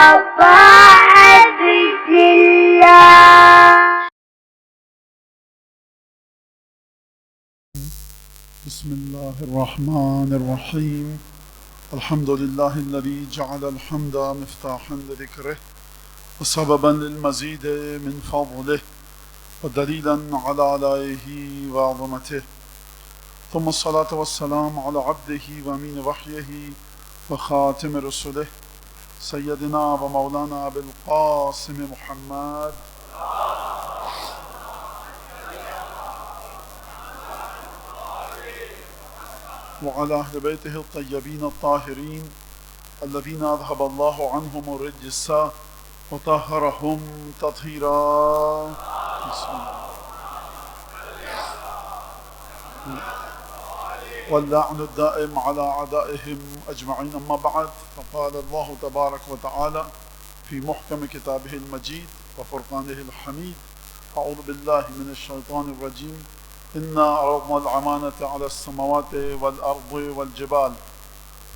طاعة الله. بسم الله الرحمن الرحيم. الحمد لله الذي جعل الحمد مفتاحا لذكره وسببا للمزيد من فضله ودليلا على آلائه وعظمته، ثم الصلاة والسلام على عبده وأمين وحيه وخاتم رسله سيدنا ومولانا أبي القاسم محمد وعلى أهل بيته الطيبين الطاهرين الذين أذهب الله عنهم الرجس وطهرهم تطهيرا. بسم الله. واللعن الدائم على أعدائهم أجمعين. أما بعد، فقال الله تبارك وتعالى في محكم كتابه المجيد وفرقانه الحميد: أعوذ بالله من الشيطان الرجيم. إنا عرضنا الأمانة على السماوات والأرض والجبال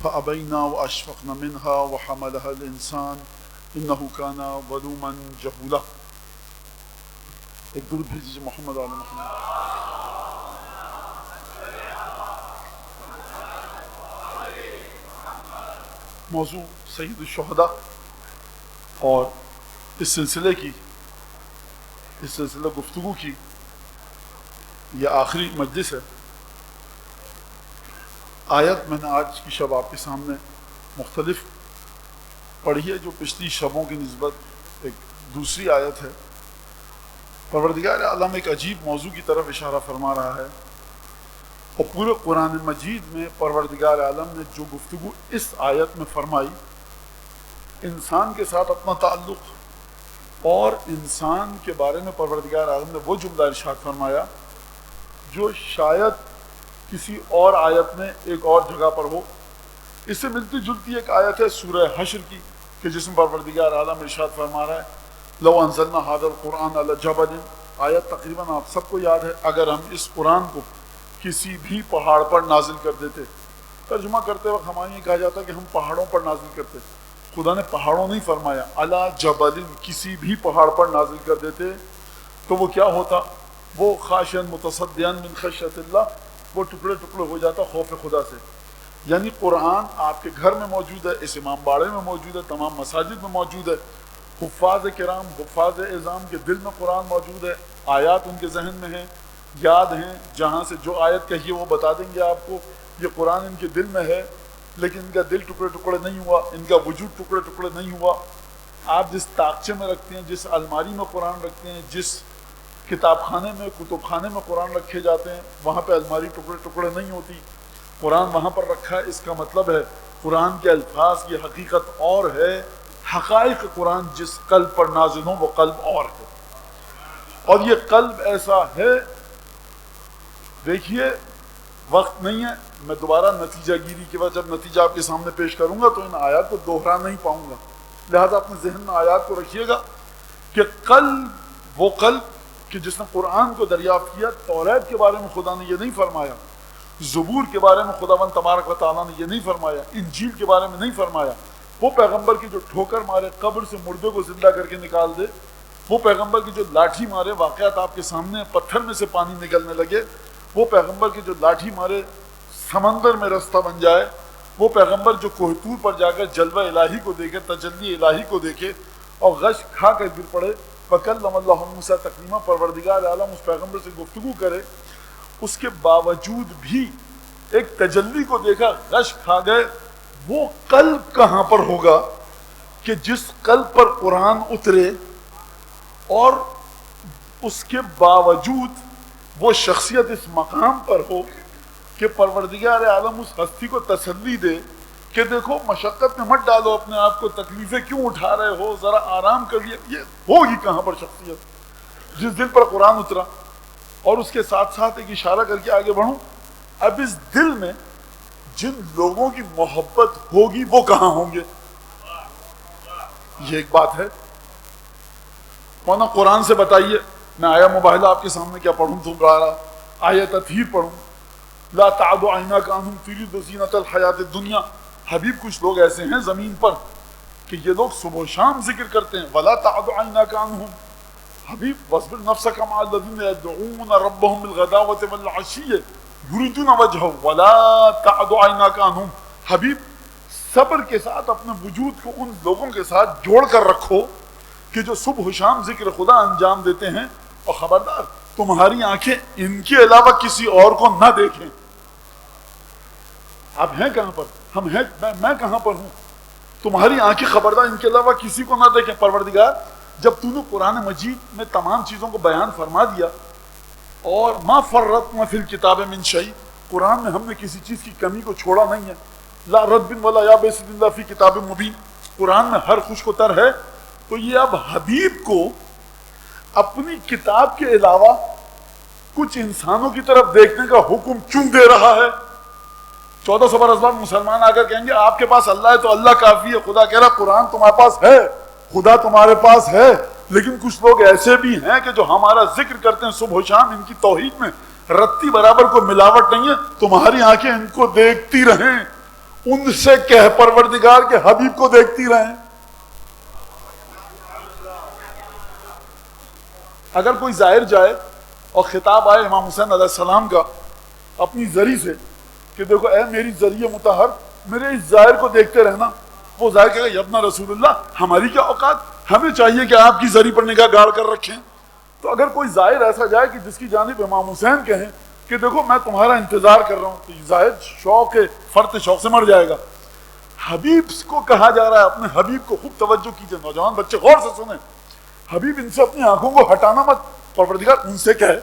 فأبينا وأشفقن منها وحملها الإنسان إنه كان ظلوما جهولا. ایک درود بھیجیے محمد علی محمد. موضوع سید الشہداء، اور اس سلسلہ گفتگو کی یہ آخری مجلس ہے. آیت میں نے آج کی شب آپ کے سامنے مختلف پڑھی ہے، جو پچھلی شبوں کی نسبت ایک دوسری آیت ہے. پروردگار عالم ایک عجیب موضوع کی طرف اشارہ فرما رہا ہے، اور پورے قرآن مجید میں پروردگار عالم نے جو گفتگو اس آیت میں فرمائی، انسان کے ساتھ اپنا تعلق اور انسان کے بارے میں پروردگار عالم نے وہ جملہ ارشاد فرمایا جو شاید کسی اور آیت میں ایک اور جگہ پر ہو. اس سے ملتی جلتی ایک آیت ہے سورہ حشر کی، کہ جس میں پروردگار عالم ارشاد فرما رہا ہے: لو انزلنا هذا القرآن على جبل. آیت تقریباً آپ سب کو یاد ہے. اگر ہم اس قرآن کو کسی بھی پہاڑ پر نازل کر دیتے. ترجمہ کرتے وقت ہمارے یہ کہا جاتا ہے کہ ہم پہاڑوں پر نازل کرتے. خدا نے پہاڑوں نہیں فرمایا، علی جبل، کسی بھی پہاڑ پر نازل کر دیتے تو وہ کیا ہوتا؟ وہ خاشعاً متصدعاً من خشیۃ اللہ، وہ ٹکڑے ٹکڑے ہو جاتا خوف خدا سے. یعنی قرآن آپ کے گھر میں موجود ہے، اس امام باڑے میں موجود ہے، تمام مساجد میں موجود ہے. حفاظ کرام، حفاظ اعظام کے دل میں قرآن موجود ہے، آیات ان کے ذہن میں ہیں، یاد ہیں. جہاں سے جو آیت کہی ہے وہ بتا دیں گے آپ کو. یہ قرآن ان کے دل میں ہے، لیکن ان کا دل ٹکڑے ٹکڑے نہیں ہوا، ان کا وجود ٹکڑے ٹکڑے نہیں ہوا. آپ جس تاقچے میں رکھتے ہیں، جس الماری میں قرآن رکھتے ہیں، جس کتاب خانے میں، کتب خانے میں قرآن رکھے جاتے ہیں، وہاں پہ الماری ٹکڑے ٹکڑے نہیں ہوتی. قرآن وہاں پر رکھا ہے. اس کا مطلب ہے قرآن کے الفاظ کی حقیقت اور ہے، حقائق قرآن جس قلب پر نازل ہوں وہ قلب اور ہے. اور یہ قلب ایسا ہے، دیکھیے وقت نہیں ہے، میں دوبارہ نتیجہ گیری کے بعد جب نتیجہ آپ کے سامنے پیش کروں گا تو ان آیات کو دوہرا نہیں پاؤں گا. لہذا اپنے ذہن میں آیات کو رکھیے گا کہ قلب، وہ قلب کہ جس نے قرآن کو دریافت کیا. توریت کے بارے میں خدا نے یہ نہیں فرمایا، زبور کے بارے میں خداوند تبارک و تعالیٰ نے یہ نہیں فرمایا، انجیل کے بارے میں نہیں فرمایا. وہ پیغمبر کی جو ٹھوکر مارے، قبر سے مردے کو زندہ کر کے نکال دے، وہ پیغمبر کی جو لاٹھی مارے، واقعات آپ کے سامنے، پتھر میں سے پانی نکلنے لگے، وہ پیغمبر کی جو لاٹھی مارے سمندر میں رستہ بن جائے، وہ پیغمبر جو کوہ طور پر جا کر جلوہ الہی کو دیکھے، تجلی الہی کو دیکھے اور غش کھا کر گر پڑے. فَكَلَّمَ اللَّهُ مُوسَىٰ تَكْلِيمًا. پروردگار عالم اس پیغمبر سے گفتگو کرے، اس کے باوجود بھی ایک تجلی کو دیکھا، غش کھا گئے. وہ قلب کہاں پر ہوگا کہ جس قلب پر قرآن اترے اور اس کے باوجود وہ شخصیت اس مقام پر ہو کہ پروردگار عالم اس ہستی کو تسلی دے کہ دیکھو مشقت میں مت ڈالو اپنے آپ کو، تکلیفیں کیوں اٹھا رہے ہو، ذرا آرام کر لیے. یہ ہوگی کہاں پر شخصیت جس دل پر قرآن اترا. اور اس کے ساتھ ساتھ ایک اشارہ کر کے آگے بڑھوں، اب اس دل میں جن لوگوں کی محبت ہوگی وہ کہاں ہوں گے؟ یہ ایک بات ہے. مولانا قرآن سے بتائیے. میں آیا مباہلہ آپ کے سامنے کیا پڑھوں تو آیت تطہیر پڑھوں. لا تعد عیناک عنہم ترید زینۃ الحیات الدنیا. حبیب کچھ لوگ ایسے ہیں زمین پر کہ یہ لوگ صبح و شام ذکر کرتے ہیں. وَلَا تَعْدُ عَيْنَاكَ عَنْهُمْ حبیب وَاصْبِرْ نَفْسَكَ مَعَ الَّذِينَ يَدْعُونَ رَبَّهُمْ بِالْغَدَاوَةِ وَالْعَشِيِّ يُرِيدُونَ وَجْهَهُ وَلَا تَعْدُ عَيْنَاكَ عَنْهُمْ. حبیب صبر کے ساتھ اپنے وجود کو ان لوگوں کے ساتھ جوڑ کر رکھو کہ جو صبح و شام ذکر خدا انجام دیتے ہیں، اور خبردار تمہاری آنکھیں ان کے علاوہ کسی اور کو نہ دیکھیں. آپ ہیں کہاں پر؟ ہم ہیں، میں کہاں پر ہوں؟ تمہاری آنکھیں خبردار ان کے علاوہ کسی کو نہ دیکھیں. پروردگار جب تو نے قرآن مجید میں تمام چیزوں کو بیان فرما دیا، اور ما فرطنا فی الکتاب من شیء، قرآن میں ہم نے کسی چیز کی کمی کو چھوڑا نہیں ہے. لا رد ولا یابس الا فی کتاب مبین، قرآن میں ہر خوش کو تر ہے. تو یہ اب حبیب کو اپنی کتاب کے علاوہ کچھ انسانوں کی طرف دیکھنے کا حکم کیوں دے رہا ہے؟ 1400 برس بعد مسلمان آ کر کہیں گے آپ کے پاس اللہ ہے تو اللہ کافی ہے. خدا کہہ رہا قرآن تمہارے پاس ہے، خدا تمہارے پاس ہے، لیکن کچھ لوگ ایسے بھی ہیں کہ جو ہمارا ذکر کرتے ہیں صبح و شام، ان کی توحید میں رتی برابر کوئی ملاوٹ نہیں ہے. تمہاری آنکھیں ان کو دیکھتی رہیں، ان سے کہہ پروردگار کے حبیب کو دیکھتی رہیں. اگر کوئی زائر جائے اور خطاب آئے امام حسین علیہ السلام کا اپنی زری سے کہ دیکھو اے میری ذریعہ مطہر، میرے اس زائر کو دیکھتے رہنا، وہ زائر کہے گا یبنا رسول اللہ ہماری کیا اوقات، ہمیں چاہیے کہ آپ کی زری پر نگاہ گاڑ کر رکھیں. تو اگر کوئی زائر ایسا جائے کہ جس کی جانب امام حسین کہیں کہ دیکھو میں تمہارا انتظار کر رہا ہوں، تو یہ زائر شوق فرط شوق سے مر جائے گا. حبیب کو کہا جا رہا ہے، اپنے حبیب کو خوب توجہ کیجئے، نوجوان بچے غور سے سنیں. حبیب ان سے اپنی آنکھوں کو ہٹانا مت. پروردگار ان سے کہے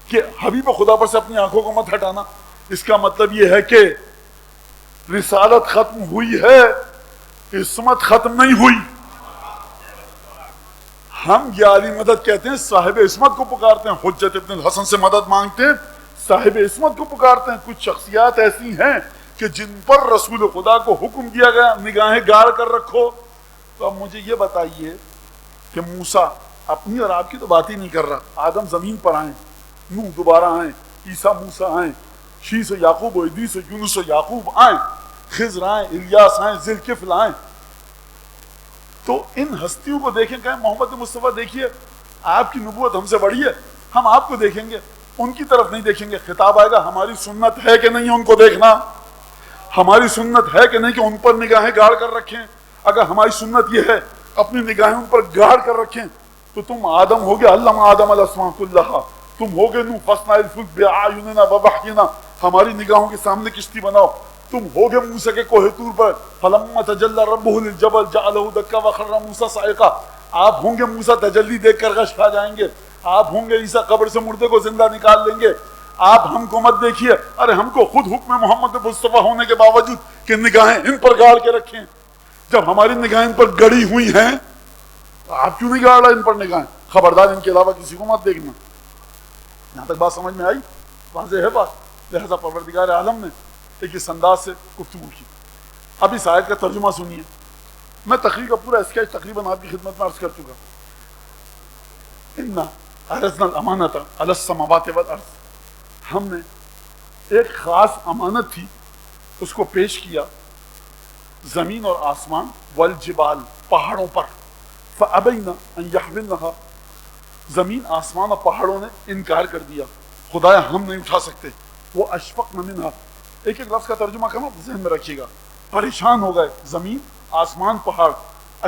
کہ حبیب خدا پر سے اپنی آنکھوں کو مت ہٹانا. اس کا مطلب یہ ہے کہ رسالت ختم ہوئی ہے، عصمت ختم نہیں ہوئی. ہم یا علی مدد کہتے ہیں، صاحب عصمت کو پکارتے ہیں. حجت ابن الحسن سے مدد مانگتے ہیں، صاحب عصمت کو پکارتے ہیں. کچھ شخصیات ایسی ہیں کہ جن پر رسول خدا کو حکم دیا گیا نگاہیں گاڑ کر رکھو. تو اب مجھے یہ بتائیے کہ موسیٰ اپنی اور آپ کی تو بات ہی نہیں کر رہا، آدم زمین پر آئیں، نوح دوبارہ آئیں، عیسیٰ موسیٰ آئیں، شیس و یعقوب و ادریس و یونس و یعقوب آئیں، خضر آئیں، الیاس آئیں، ذوالکفل آئیں. تو ان ہستیوں کو دیکھیں، کہیں محمد مصطفیٰ دیکھیے آپ کی نبوت ہم سے بڑی ہے، ہم آپ کو دیکھیں گے، ان کی طرف نہیں دیکھیں گے. خطاب آئے گا ہماری سنت ہے کہ نہیں ان کو دیکھنا، ہماری سنت ہے کہ نہیں کہ ان پر نگاہیں گاڑ کر رکھیں. اگر ہماری سنت یہ ہے اپنی نگاہیں ان پر گاڑ کر رکھیں تو تم آدم ہو گے، علم آدم الاسماء کلھا، تم ہو گے نوح فاصنع الفلک بأعیننا ووحینا، ہماری نگاہوں کے سامنے کشتی بناؤ. تم ہو گے موسیٰ کے کوہ طور پر فلما تجلی ربہ للجبل جعلہ دکا وخر موسیٰ صاعقا، آپ ہوں گے موسیٰ تجلی دیکھ کر غش کھا جائیں گے. آپ ہوں گے عیسیٰ قبر سے مردے کو زندہ نکال لیں گے. آپ ہم کو مت دیکھیے، ارے ہم کو خود حکم محمد مصطفیٰ ہونے کے باوجود کہ نگاہیں ان پر گاڑ کے رکھیں. جب ہماری نگاہیں ان پر گڑی ہوئی ہیں تو آپ کیوں نہیں گاڑ رہا ان پر نگاہیں؟ خبردار ان کے علاوہ کسی کو مت دیکھنا. یہاں تک بات سمجھ میں آئی؟ واضح ہے بات. لہذا پروردگار عالم نے ایک اس انداز سے گفتگو کی. اب اس آیت کا ترجمہ سنیے. میں تقریر کا پورا اسکیچ تقریباً آپ کی خدمت میں عرض کر چکا. اِنَّا عَرَضْنَا الْأَمَانَةَ عَلَى السَّمَاوَاتِ وَالْأَرْضِ، ہم نے ایک خاص امانت تھی اس کو پیش کیا زمین اور آسمان، والجبال پہاڑوں پر، فَأَبَيْنَا أَن يَحْمِلْنَهَا، زمین آسمان اور پہاڑوں نے انکار کر دیا، خدایا ہم نہیں اٹھا سکتے. وہ اشفقن منها، ایک ایک لفظ کا ترجمہ کرنا ذہن میں رکھیے گا. پریشان ہو گئے، زمین آسمان پہاڑ،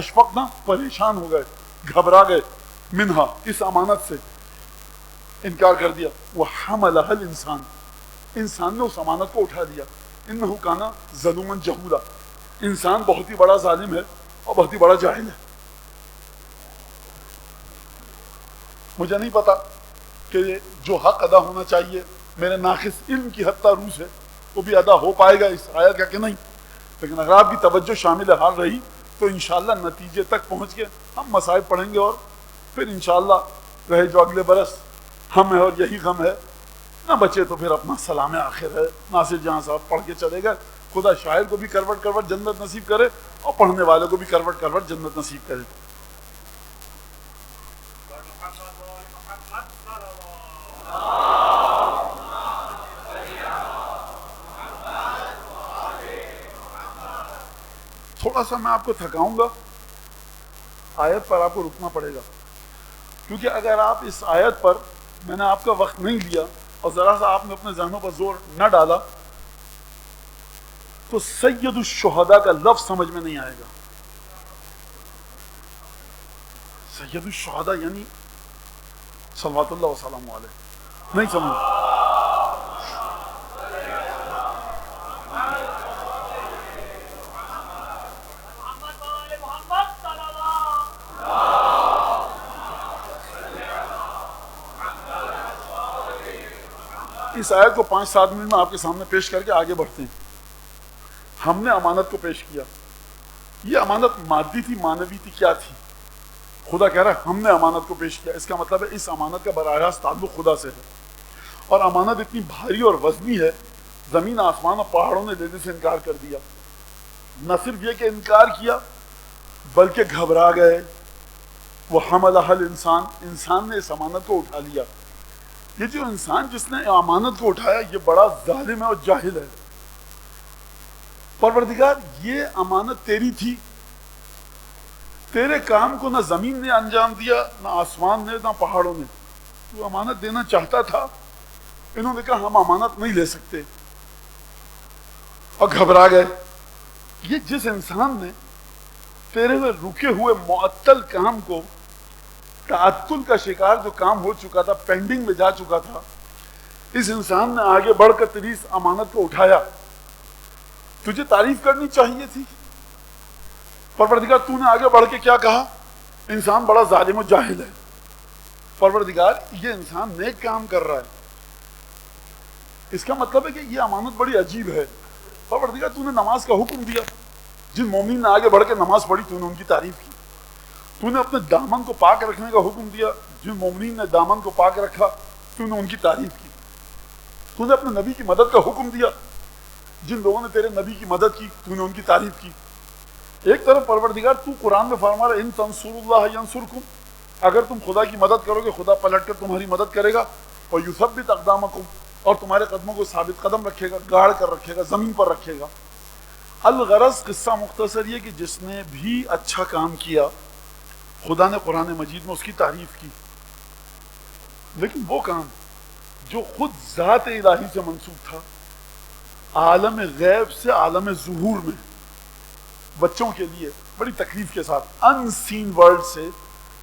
اشفقنا پریشان ہو گئے، گھبرا گئے، منها اس امانت سے انکار کر دیا. وحملها الانسان، انسان نے اس امانت کو اٹھا دیا. انه کان ظلوما جہولا، انسان بہت ہی بڑا ظالم ہے اور بہت ہی بڑا جاہل ہے. مجھے نہیں پتا کہ جو حق ادا ہونا چاہیے میرے ناقص علم کی حد روس ہے وہ بھی ادا ہو پائے گا اس آیت کا کہ نہیں، لیکن اگر آپ کی توجہ شامل حال رہی تو انشاءاللہ نتیجے تک پہنچ کے ہم مصائب پڑھیں گے، اور پھر انشاءاللہ رہے جو اگلے برس ہم ہے اور یہی غم ہے، نہ بچے تو پھر اپنا سلام آخر ہے. ناصر جہاں صاحب پڑھ کے چلے گئے. خدا شاعر کو بھی کروٹ کروٹ جنت نصیب کرے اور پڑھنے والے کو بھی کروٹ کروٹ جنت نصیب کرے. تھوڑا سا میں آپ کو تھکاؤں گا، آیت پر آپ کو رکنا پڑے گا، کیونکہ اگر آپ اس آیت پر، میں نے آپ کا وقت نہیں لیا اور ذرا سا آپ نے اپنے ذہنوں پر زور نہ ڈالا تو سید الشہداء کا لفظ سمجھ میں نہیں آئے گا۔ سید الشہداء یعنی صلوات اللہ وسلم علیہ، نہیں سمجھ؟ اس آیت کو 5-7 منٹ میں آپ کے سامنے پیش کر کے آگے بڑھتے ہیں۔ ہم نے امانت کو پیش کیا، یہ امانت مادی تھی، معنوی تھی، کیا تھی؟ خدا کہہ رہا ہے ہم نے امانت کو پیش کیا، اس کا مطلب ہے اس امانت کا براہ راست تعلق خدا سے ہے، اور امانت اتنی بھاری اور وزنی ہے زمین آسمان اور پہاڑوں نے لینے سے انکار کر دیا۔ نہ صرف یہ کہ انکار کیا بلکہ گھبرا گئے، وہ حملہ الانسان، انسان نے اس امانت کو اٹھا لیا۔ یہ جو انسان جس نے امانت کو اٹھایا یہ بڑا ظالم ہے اور جاہل ہے۔ پروردگار یہ امانت تیری تھی، تیرے کام کو نہ زمین نے انجام دیا، نہ آسمان نے، نہ پہاڑوں نے، تو امانت دینا چاہتا تھا، انہوں نے کہا ہم امانت نہیں لے سکتے اور گھبرا گئے۔ یہ جس انسان نے تیرے ہوئے رکے ہوئے معطل کام کو، تعطل کا شکار جو کام ہو چکا تھا، پینڈنگ میں جا چکا تھا، اس انسان نے آگے بڑھ کر تیری اس امانت کو اٹھایا، تجھے تعریف کرنی چاہیے تھی۔ پروردگار تو نے آگے بڑھ کے کیا کہا؟ انسان بڑا ظالم و جاہل ہے۔ پروردگار یہ انسان نیک کام کر رہا ہے، اس کا مطلب ہے کہ یہ امانت بڑی عجیب ہے۔ پروردگار تو نے نماز کا حکم دیا، جن مومنین نے آگے بڑھ کے نماز پڑھی تو نے ان کی تعریف کی۔ تو نے اپنے دامن کو پاک رکھنے کا حکم دیا، جن مومنین نے دامن کو پاک رکھا تو نے ان کی تعریف کی۔ تو نے اپنے نبی کی مدد کا حکم دیا، جن لوگوں نے تیرے نبی کی مدد کی تو نے ان کی تعریف کی۔ ایک طرف پروردگار تو قرآن میں فرما رہا ہے ان تنصروا اللہ ینصرکم، اگر تم خدا کی مدد کرو گے خدا پلٹ کر تمہاری مدد کرے گا، اور یثبت اقدامکم، اور تمہارے قدموں کو ثابت قدم رکھے گا، گاڑ کر رکھے گا، زمین پر رکھے گا۔ الغرض قصہ مختصر یہ کہ جس نے بھی اچھا کام کیا خدا نے قرآن مجید میں اس کی تعریف کی، لیکن وہ کام جو خود ذات الہی سے منسوب تھا، عالم غیب سے عالم ظہور میں بچوں کے لیے بڑی تکلیف کے ساتھ ان سین ورلڈ سے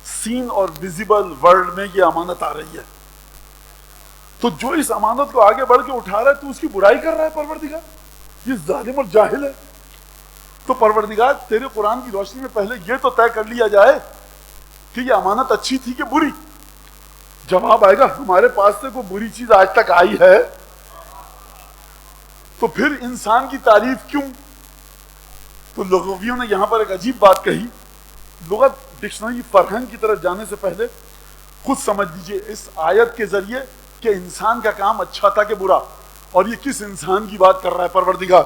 سین اور ویزیبل ورلڈ میں یہ امانت آ رہی ہے، تو جو اس امانت کو آگے بڑھ کے اٹھا رہا ہے تو اس کی برائی کر رہا ہے پروردگار، یہ ظالم اور جاہل ہے۔ تو پروردگار تیرے قرآن کی روشنی میں پہلے یہ تو طے کر لیا جائے کہ یہ امانت اچھی تھی کہ بری۔ جواب آئے گا ہمارے پاس سے کوئی بری چیز آج تک آئی ہے تو پھر انسان کی تعریف کیوں؟ تو لغویوں نے یہاں پر ایک عجیب بات کہی، لغت ڈکشنری فرہنگ کی طرف جانے سے پہلے خود سمجھ لیجئے اس آیت کے ذریعے کہ انسان کا کام اچھا تھا کہ برا، اور یہ کس انسان کی بات کر رہا ہے پروردگار۔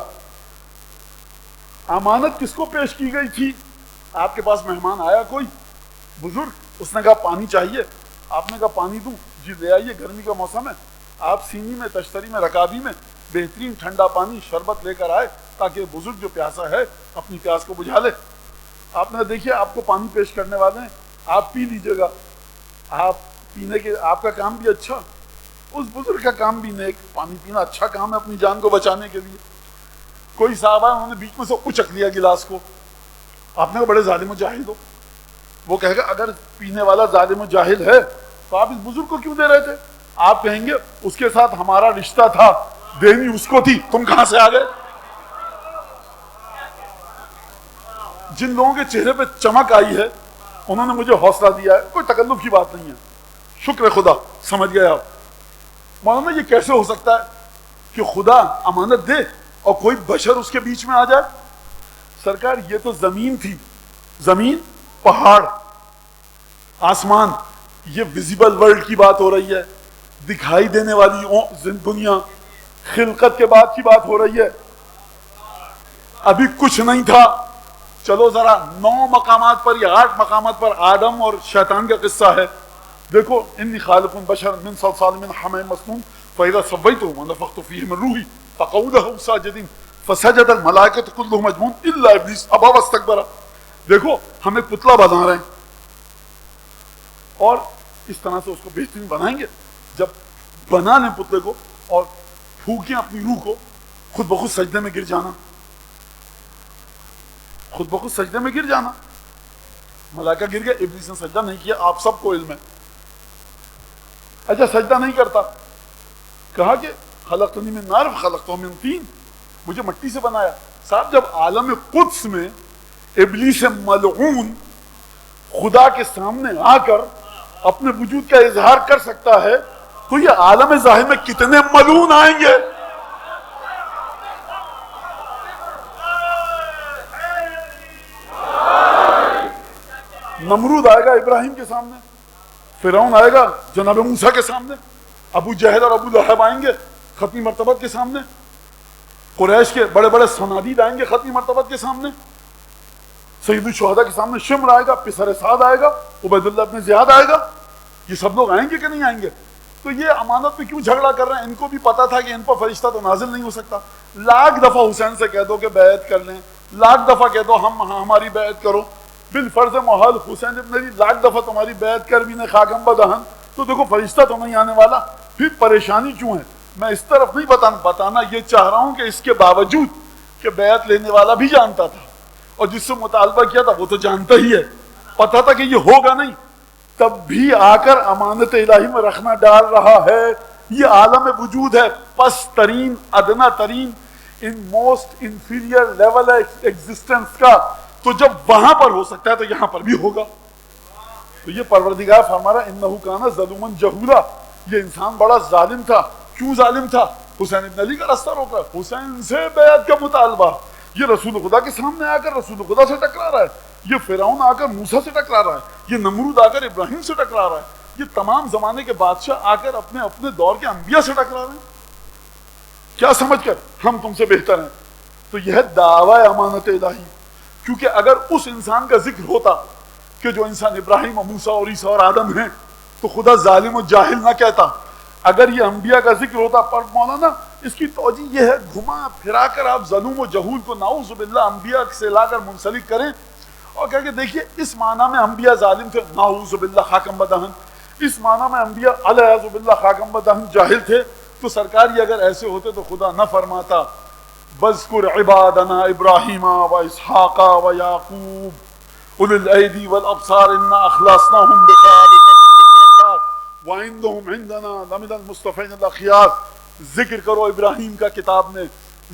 امانت کس کو پیش کی گئی تھی؟ آپ کے پاس مہمان آیا کوئی بزرگ، اس نے کہا پانی چاہیے، آپ نے کہا پانی دوں، جی لے آئیے، گرمی کا موسم ہے، آپ سینی میں، تشتری میں، رکابی میں بہترین ٹھنڈا پانی شربت لے کر آئے تاکہ بزرگ جو پیاسا ہے اپنی پیاس کو بجھا لے۔ آپ نے دیکھیے آپ کو پانی پیش کرنے والے ہیں، آپ پی لیجئے گا، آپ پینے کے، آپ کا کام بھی اچھا، اس بزرگ کا کام بھی نیک، پانی پینا اچھا کام ہے اپنی جان کو بچانے کے لیے۔ کوئی صحابہ انہوں نے بیچ میں سے اچک لیا گلاس کو، آپ نے کہا بڑے ظالم و جاہل ہو۔ وہ کہے گا اگر پینے والا ظالم و جاہل ہے تو آپ اس بزرگ کو کیوں دے رہے تھے؟ آپ کہیں گے اس کے ساتھ ہمارا رشتہ تھا، دینی اس کو تھی، تم کہاں سے آ گئے؟ جن لوگوں کے چہرے پہ چمک آئی ہے انہوں نے مجھے حوصلہ دیا ہے، کوئی تکلف کی بات نہیں ہے، شکر خدا، سمجھ گئے آپ۔ مولانا یہ کیسے ہو سکتا ہے کہ خدا امانت دے اور کوئی بشر اس کے بیچ میں آ جائے؟ سرکار یہ تو زمین تھی، زمین، پہاڑ، آسمان، یہ ویزیبل ورلڈ کی بات ہو رہی ہے، دکھائی دینے والی دنیا، خلقت کے بعد کی بات ہو رہی ہے، ابھی کچھ نہیں تھا۔ چلو ذرا 9 مقامات پر یا 8 مقامات پر آدم اور شیطان کا قصہ ہے، دیکھو انی خالق بشر من صلصال من حمأ مسنون فاذا سویته ونفخت فیہ من روحی فقعوا لہ ساجدین فسجد الملائکۃ کلهم اجمعون الا ابلیس ابا واستکبر. دیکھو ہم ایک پتلا بنا رہے ہیں اور اس طرح سے اس کو بہترین بنائیں گے. جب بنا لیں پتلے کو اور پھونکیں اپنی روح کو، خود بخود سجدے میں گر جانا، خود بخود سجدے میں گر جانا. ملائکہ گر گئے، ابلیس نے سجدہ نہیں کیا، آپ سب کو علم ہے. اچھا سجدہ نہیں کرتا، کہا کہ خلقتنی من نار خلقتہ من طین، مجھے مٹی سے بنایا. صاحب جب عالم قدس میں ابلیس ملعون خدا کے سامنے آ کر اپنے وجود کا اظہار کر سکتا ہے تو یہ عالم ظاہر میں کتنے ملعون آئیں گے. نمرود آئے گا ابراہیم کے سامنے، فرعون آئے گا جناب موسیٰ کے سامنے، ابو جہل اور ابو لہب آئیں گے ختمی مرتبت کے سامنے، قریش کے بڑے بڑے صنادید آئیں گے ختمی مرتبت کے سامنے، سید الشہداء کے سامنے شمر آئے گا، پسر سعد آئے گا، عبید اللہ ابن زیاد آئے گا. یہ سب لوگ آئیں گے کہ نہیں آئیں گے؟ تو یہ امانت پہ کیوں جھگڑا کر رہے ہیں؟ ان کو بھی پتا تھا کہ ان پر فرشتہ تو نازل نہیں ہو سکتا. لاکھ دفعہ حسین سے کہہ دو کہ بیعت کر لیں، لاکھ دفعہ کہہ دو ہماری بیعت کرو، بالفرض محال حسین ابن علی لاکھ دفعہ تمہاری بیعت کر بھی نے خاکم بدہن، تو دیکھو فرشتہ تو نہیں آنے والا. پھر پریشانی کیوں ہے؟ میں اس طرف نہیں بتانا یہ چاہ رہا ہوں کہ اس کے باوجود کہ بیعت لینے والا بھی جانتا تھا اور جس سے مطالبہ کیا تھا وہ تو جانتا ہی ہے، پتا تھا کہ یہ ہوگا نہیں، تب بھی آ کر امانت الہی میں رکھنا ڈال رہا ہے. یہ عالم وجود ہے، پس ترین، ادنا ترین، ان موسٹ انفیریئر لیول ہے ایگزسٹنس کا. تو جب وہاں پر ہو سکتا ہے تو یہاں پر بھی ہوگا. تو یہ پروردگار فرما رہا ہے انہ کان ظلوما جہولا، یہ انسان بڑا ظالم تھا. کیوں ظالم تھا؟ حسین ابن علی کا راستہ روکا، حسین سے بیعت کا مطالبہ. یہ رسول خدا کے سامنے آ کر رسول خدا سے ٹکرا رہا ہے، یہ فرعون آ کر موسیٰ سے ٹکرا رہا ہے، یہ نمرود آ کر ابراہیم سے ٹکرا رہا ہے، یہ تمام زمانے کے بادشاہ آ کر اپنے اپنے دور کے انبیاء سے ٹکرا رہے ہیں. کیا سمجھ کر ہم تم سے بہتر ہیں؟ تو یہ ہے دعوی امانت الہی. کیونکہ اگر اس انسان کا ذکر ہوتا کہ جو انسان ابراہیم اور موسیٰ اور عیسیٰ اور آدم ہیں تو خدا ظالم و جاہل نہ کہتا. اگر یہ انبیاء کا ذکر ہوتا، پر مولانا اس کی توجہ یہ ہے گھما پھرا کر آپ ظلم و جہول کو نعوذ باللہ انبیاء سے لا کر منسلک کریں اور کہہ کہ دیکھیے اس معنی میں انبیاء ظالم تھے، نعوذ باللہ خاکم بدہن، اس معنی میں انبیاء علیہ باللہ خاکم بدہن جاہل تھے. تو سرکار یہ اگر ایسے ہوتے تو خدا نہ فرماتا بذکر عبادنا ابراہیم و اسحاق و یعقوب اولي الایدی والابصار انا اخلصناهم بخالصۃ ذکر الدار وعندهم عندنا لمن المصطفین الاخیار. ذکر کرو ابراہیم کا کتاب میں،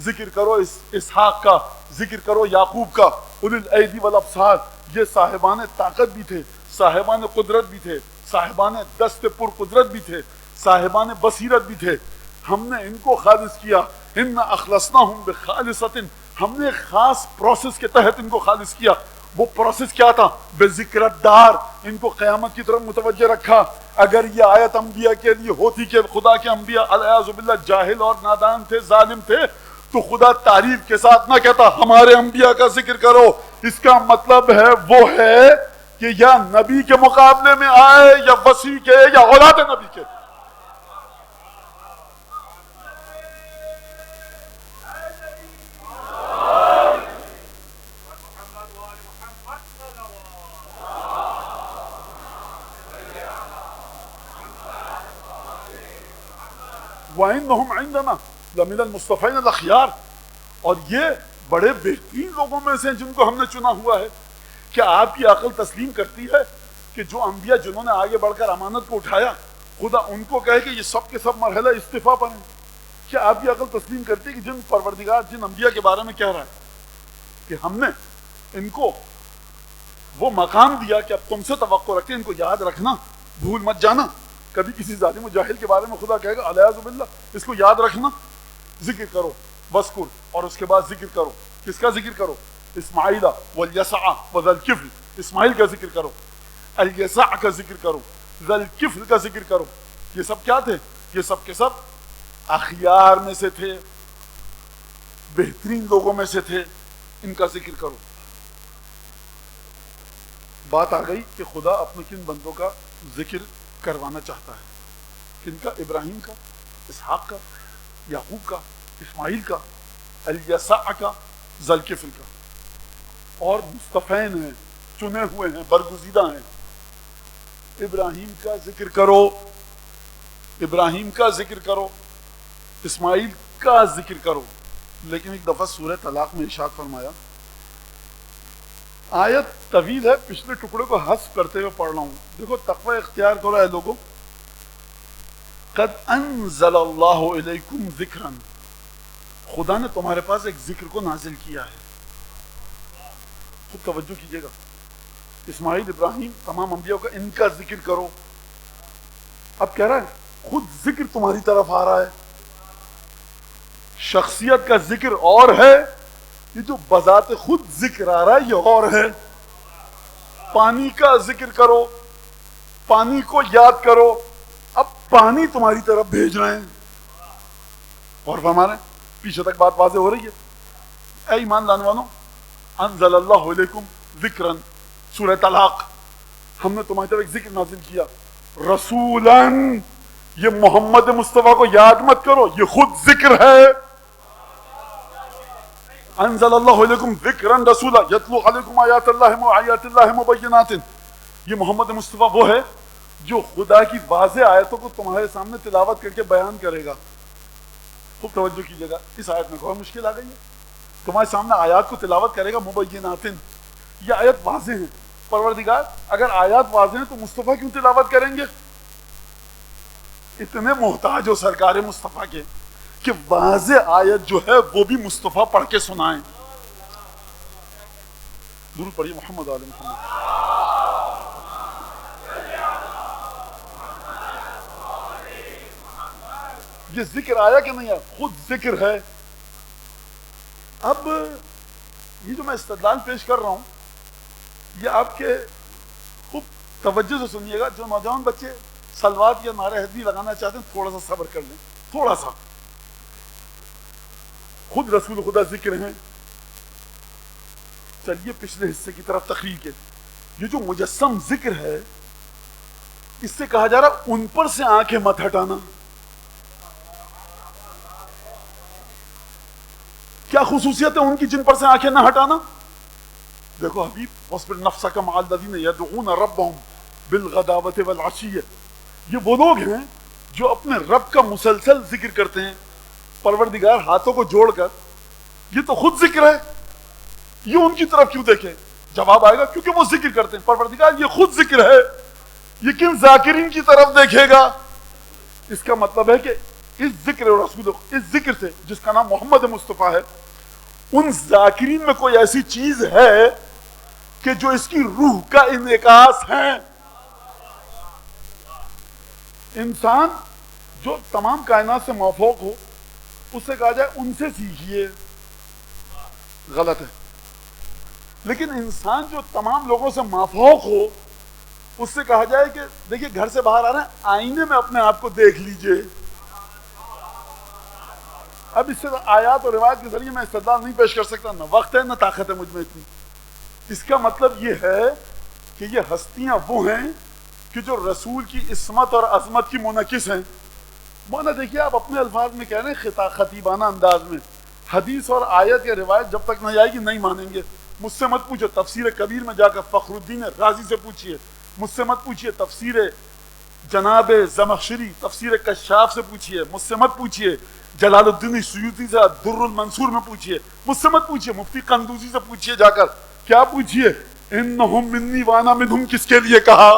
ذکر کرو اسحاق کا، ذکر کرو یعقوب کا. اولي الایدی والابصار، یہ صاحبان طاقت بھی تھے، صاحبان قدرت بھی تھے، صاحبان دست پر قدرت بھی تھے، صاحبان بصیرت بھی تھے. ہم نے ان کو خالص کیا. ان اخلصناہم بخالصۃ، ہم نے خاص پروسیس کے تحت ان کو خالص کیا. وہ پروسیس کیا تھا؟ بذکر الدار، ان کو قیامت کی طرف متوجہ رکھا. اگر یہ آیت انبیاء کے لیے ہوتی کہ خدا کے انبیاء علیہ باللہ جاہل اور نادان تھے، ظالم تھے، تو خدا تعریف کے ساتھ نہ کہتا ہمارے انبیاء کا ذکر کرو. اس کا مطلب ہے وہ ہے کہ یا نبی کے مقابلے میں آئے یا وسیع کے یا اولاد نبی کے. وَإِنَّهُمْ عِنْدَنَا لَمِنَ الْمُصْطَفَيْنَ الْأَخْيَارِ، اور یہ بڑے بہترین لوگوں میں سے جن کو ہم نے چنا ہوا ہے. کیا آپ کی عقل تسلیم کرتی ہے کہ جو انبیاء جنہوں نے آگے بڑھ کر امانت کو اٹھایا خدا ان کو کہے کہ یہ سب کے سب مرحلہ استعفاء پر ہیں؟ کیا آپ کی عقل تسلیم کرتی ہے کہ جن پروردگار جن انبیاء کے بارے میں کہہ رہا ہے کہ ہم نے ان کو وہ مقام دیا کہ اب تم سے توقع رکھتے ہیں، ان کو یاد رکھنا، بھول مت جانا. کبھی کسی ظالم و جاہل کے بارے میں خدا کہے گا علیہ باللہ اس کو یاد رکھنا، ذکر کرو وذکر، اور اس کے بعد ذکر کرو. کس کا ذکر کرو؟ اسماعیل والیسع وذی الکفل، اسماعیل کا ذکر کرو، الیسع کا ذکر کرو، ذی الکفل کا ذکر کرو. یہ سب کیا تھے؟ یہ سب کے سب اخیار میں سے تھے، بہترین لوگوں میں سے تھے. ان کا ذکر کرو. بات آ گئی کہ خدا اپنے کن بندوں کا ذکر کروانا چاہتا ہے. کن کا؟ ابراہیم کا، اسحاق کا، یعقوب کا، اسماعیل کا. الیسع کا ذوالکفل کا، اور مصطفین ہیں، چنے ہوئے ہیں، برگزیدہ ہیں. ابراہیم کا ذکر کرو، ابراہیم کا ذکر کرو، اسماعیل کا ذکر کرو. لیکن ایک دفعہ سورہ طلاق میں ارشاد فرمایا، آیت طویل ہے، پچھلے ٹکڑے کو حذف کرتے ہوئے پڑھ رہا ہوں. دیکھو تقوی اختیار کرو اے لوگوں. قد انزل اللہ الیکم ذکرا، خدا نے تمہارے پاس ایک ذکر کو نازل کیا ہے. خود توجہ کیجئے گا. اسماعیل، ابراہیم، تمام انبیاء کا ان کا ذکر کرو. اب کہہ رہا ہے خود ذکر تمہاری طرف آ رہا ہے. شخصیت کا ذکر اور ہے، یہ جو بذات خود ذکر آ رہا ہے یہ اور ہے. پانی کا ذکر کرو، پانی کو یاد کرو. اب پانی تمہاری طرف بھیج رہے ہیں. اور فرما رہے ہیں، پیچھے تک بات واضح ہو رہی ہے. اے ایمان لانے والوں، انزل اللہ علیکم ذکرا، سورہ طلاق، ہم نے تمہاری طرف ایک ذکر نازل کیا. رسولاً، یہ محمد مصطفیٰ کو یاد مت کرو، یہ خود ذکر ہے. انزل اللہ علیکم ذکرا رسولا یتلو علیکم آیات اللہ مبینات. یہ محمد مصطفیٰ وہ ہے جو خدا کی واضح آیتوں کو تمہارے سامنے تلاوت کر کے بیان کرے گا. خوب توجہ کیجیے گا. اس آیت میں کوئی مشکل آ گئی ہے؟ تمہارے سامنے آیات کو تلاوت کرے گا مبینات. یہ آیت واضح ہیں. پروردگار اگر آیات واضح ہیں تو مصطفیٰ کیوں تلاوت کریں گے؟ اتنے محتاج ہو سرکار مصطفیٰ کے کہ واضح آیت جو ہے وہ بھی مصطفیٰ پڑھ کے سنائیں. درود پڑھیے محمد آل محمد. یہ ذکر آیا کہ نہیں آیا؟ خود ذکر ہے. اب یہ جو میں استدلال پیش کر رہا ہوں یہ آپ کے خوب توجہ سے سنیے گا. جو نوجوان بچے سلوات یا نعرہ حیدری لگانا چاہتے ہیں تھوڑا سا صبر کر لیں، تھوڑا سا. خود رسول خدا ذکر ہیں. چلیے پچھلے حصے کی طرف تقریر کے. یہ جو مجسم ذکر ہے اس سے کہا جا رہا ان پر سے آنکھیں مت ہٹانا. کیا خصوصیت ہے ان کی جن پر سے آنکھیں نہ ہٹانا؟ دیکھو حبیب، واصبر نفسک مع الذین یدعون ربهم بالغداوۃ والعشی. یہ وہ لوگ ہیں جو اپنے رب کا مسلسل ذکر کرتے ہیں. پروردگار ہاتھوں کو جوڑ کر، یہ تو خود ذکر ہے، یہ ان کی طرف کیوں دیکھیں؟ جواب آئے گا کیونکہ وہ ذکر کرتے ہیں. پروردگار یہ خود ذکر ہے، یہ کن ذاکرین کی طرف دیکھے گا؟ اس کا مطلب ہے کہ اس ذکر رسول، اس ذکر سے جس کا نام محمد مصطفیٰ ہے، ان ذاکرین میں کوئی ایسی چیز ہے کہ جو اس کی روح کا انعکاس ہے. انسان جو تمام کائنات سے مافوق ہو اس سے کہا جائے ان سے سیکھیے، غلط ہے. لیکن انسان جو تمام لوگوں سے مافوق ہو اس سے کہا جائے کہ دیکھیے گھر سے باہر آ رہے ہیں، آئینے میں اپنے آپ کو دیکھ لیجئے. اب اس سے آیات اور روایت کے ذریعے میں استدلال نہیں پیش کر سکتا، نہ وقت ہے نہ طاقت ہے مجھ میں اتنی. اس کا مطلب یہ ہے کہ یہ ہستیاں وہ ہیں کہ جو رسول کی عصمت اور عظمت کی منعکس ہیں. مانا دیکھیے آپ اپنے الفاظ میں کہہ رہے ہیں خطیبانہ انداز میں، حدیث اور آیت یا روایت جب تک نہیں آئے گی نہیں مانیں گے. مجھ سے مت پوچھو تفسیر کبیر میں جا کر فخر الدین رازی سے پوچھیے، مجھ سے مت پوچھیے تفسیر جناب زمخشری، تفسیر کشاف سے پوچھیے، مجھ سے مت پوچھیے جلال الدین سیوطی سے در المنصور میں پوچھیے، مجھ سے مت پوچھیے مفتی قندوزی سے پوچھیے جا کر. کیا پوچھیے؟ انہم منی وانا منہم کس کے لیے کہا؟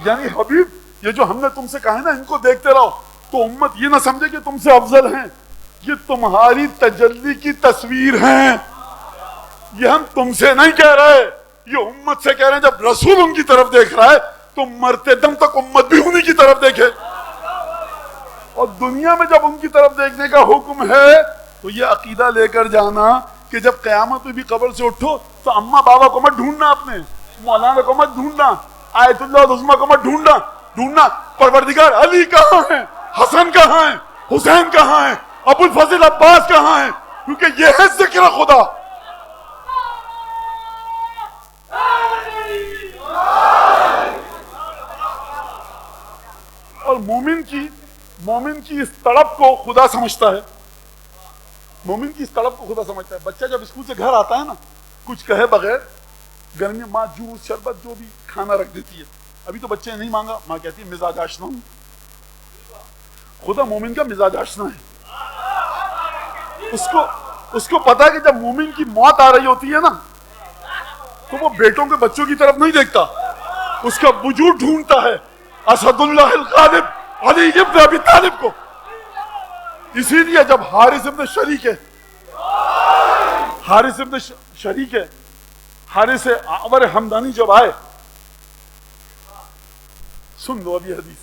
یعنی حبیب یہ جو ہم نے تم سے کہا ہے نا ان کو دیکھتے رہو، تو امت یہ نہ سمجھے کہ تم سے افضل ہیں، یہ تمہاری تجلی کی تصویر ہیں. یہ ہم تم سے نہیں کہہ رہے، یہ امت سے کہہ رہے ہیں. جب رسول ان کی طرف دیکھ رہا ہے تو مرتے دم تک امت بھی انہی کی طرف دیکھے. اور دنیا میں جب ان کی طرف دیکھنے کا حکم ہے تو یہ عقیدہ لے کر جانا کہ جب قیامت میں بھی قبر سے اٹھو تو اماں بابا کو مت ڈھونڈنا، اپنے مولانا کو مت ڈھونڈنا، آیت اللہ العظمیٰ کو مت ڈھونڈنا پروردگار علی کہاں ہیں، حسن کہاں ہیں، حسین کہاں ہیں، ابو الفضل عباس کہاں ہیں؟ کیونکہ یہ ہے ذکر خدا. اور مومن کی مومن کی اس تڑپ کو خدا سمجھتا ہے، مومن کی اس تڑپ کو خدا سمجھتا ہے. بچہ جب اسکول سے گھر آتا ہے نا، کچھ کہے بغیر گرمی ماں جوس شربت جو بھی کھانا رکھ دیتی ہے. ابھی تو بچے نے نہیں مانگا، ماں کہتی ہے مزاج آشنا ہوں. خدا مومن کا مزاج آشنا ہے. اس کو پتا ہے کہ جب مومن کی موت آ رہی ہوتی ہے نا تو وہ بیٹوں کے بچوں کی طرف نہیں دیکھتا، اس کا وجود ڈھونڈتا ہے اسد اللہ الغالب علی ابن ابی طالب کو. اسی لیے جب حارث ابن حارث اعور حمدانی جب آئے، سن لو ابھی حدیث،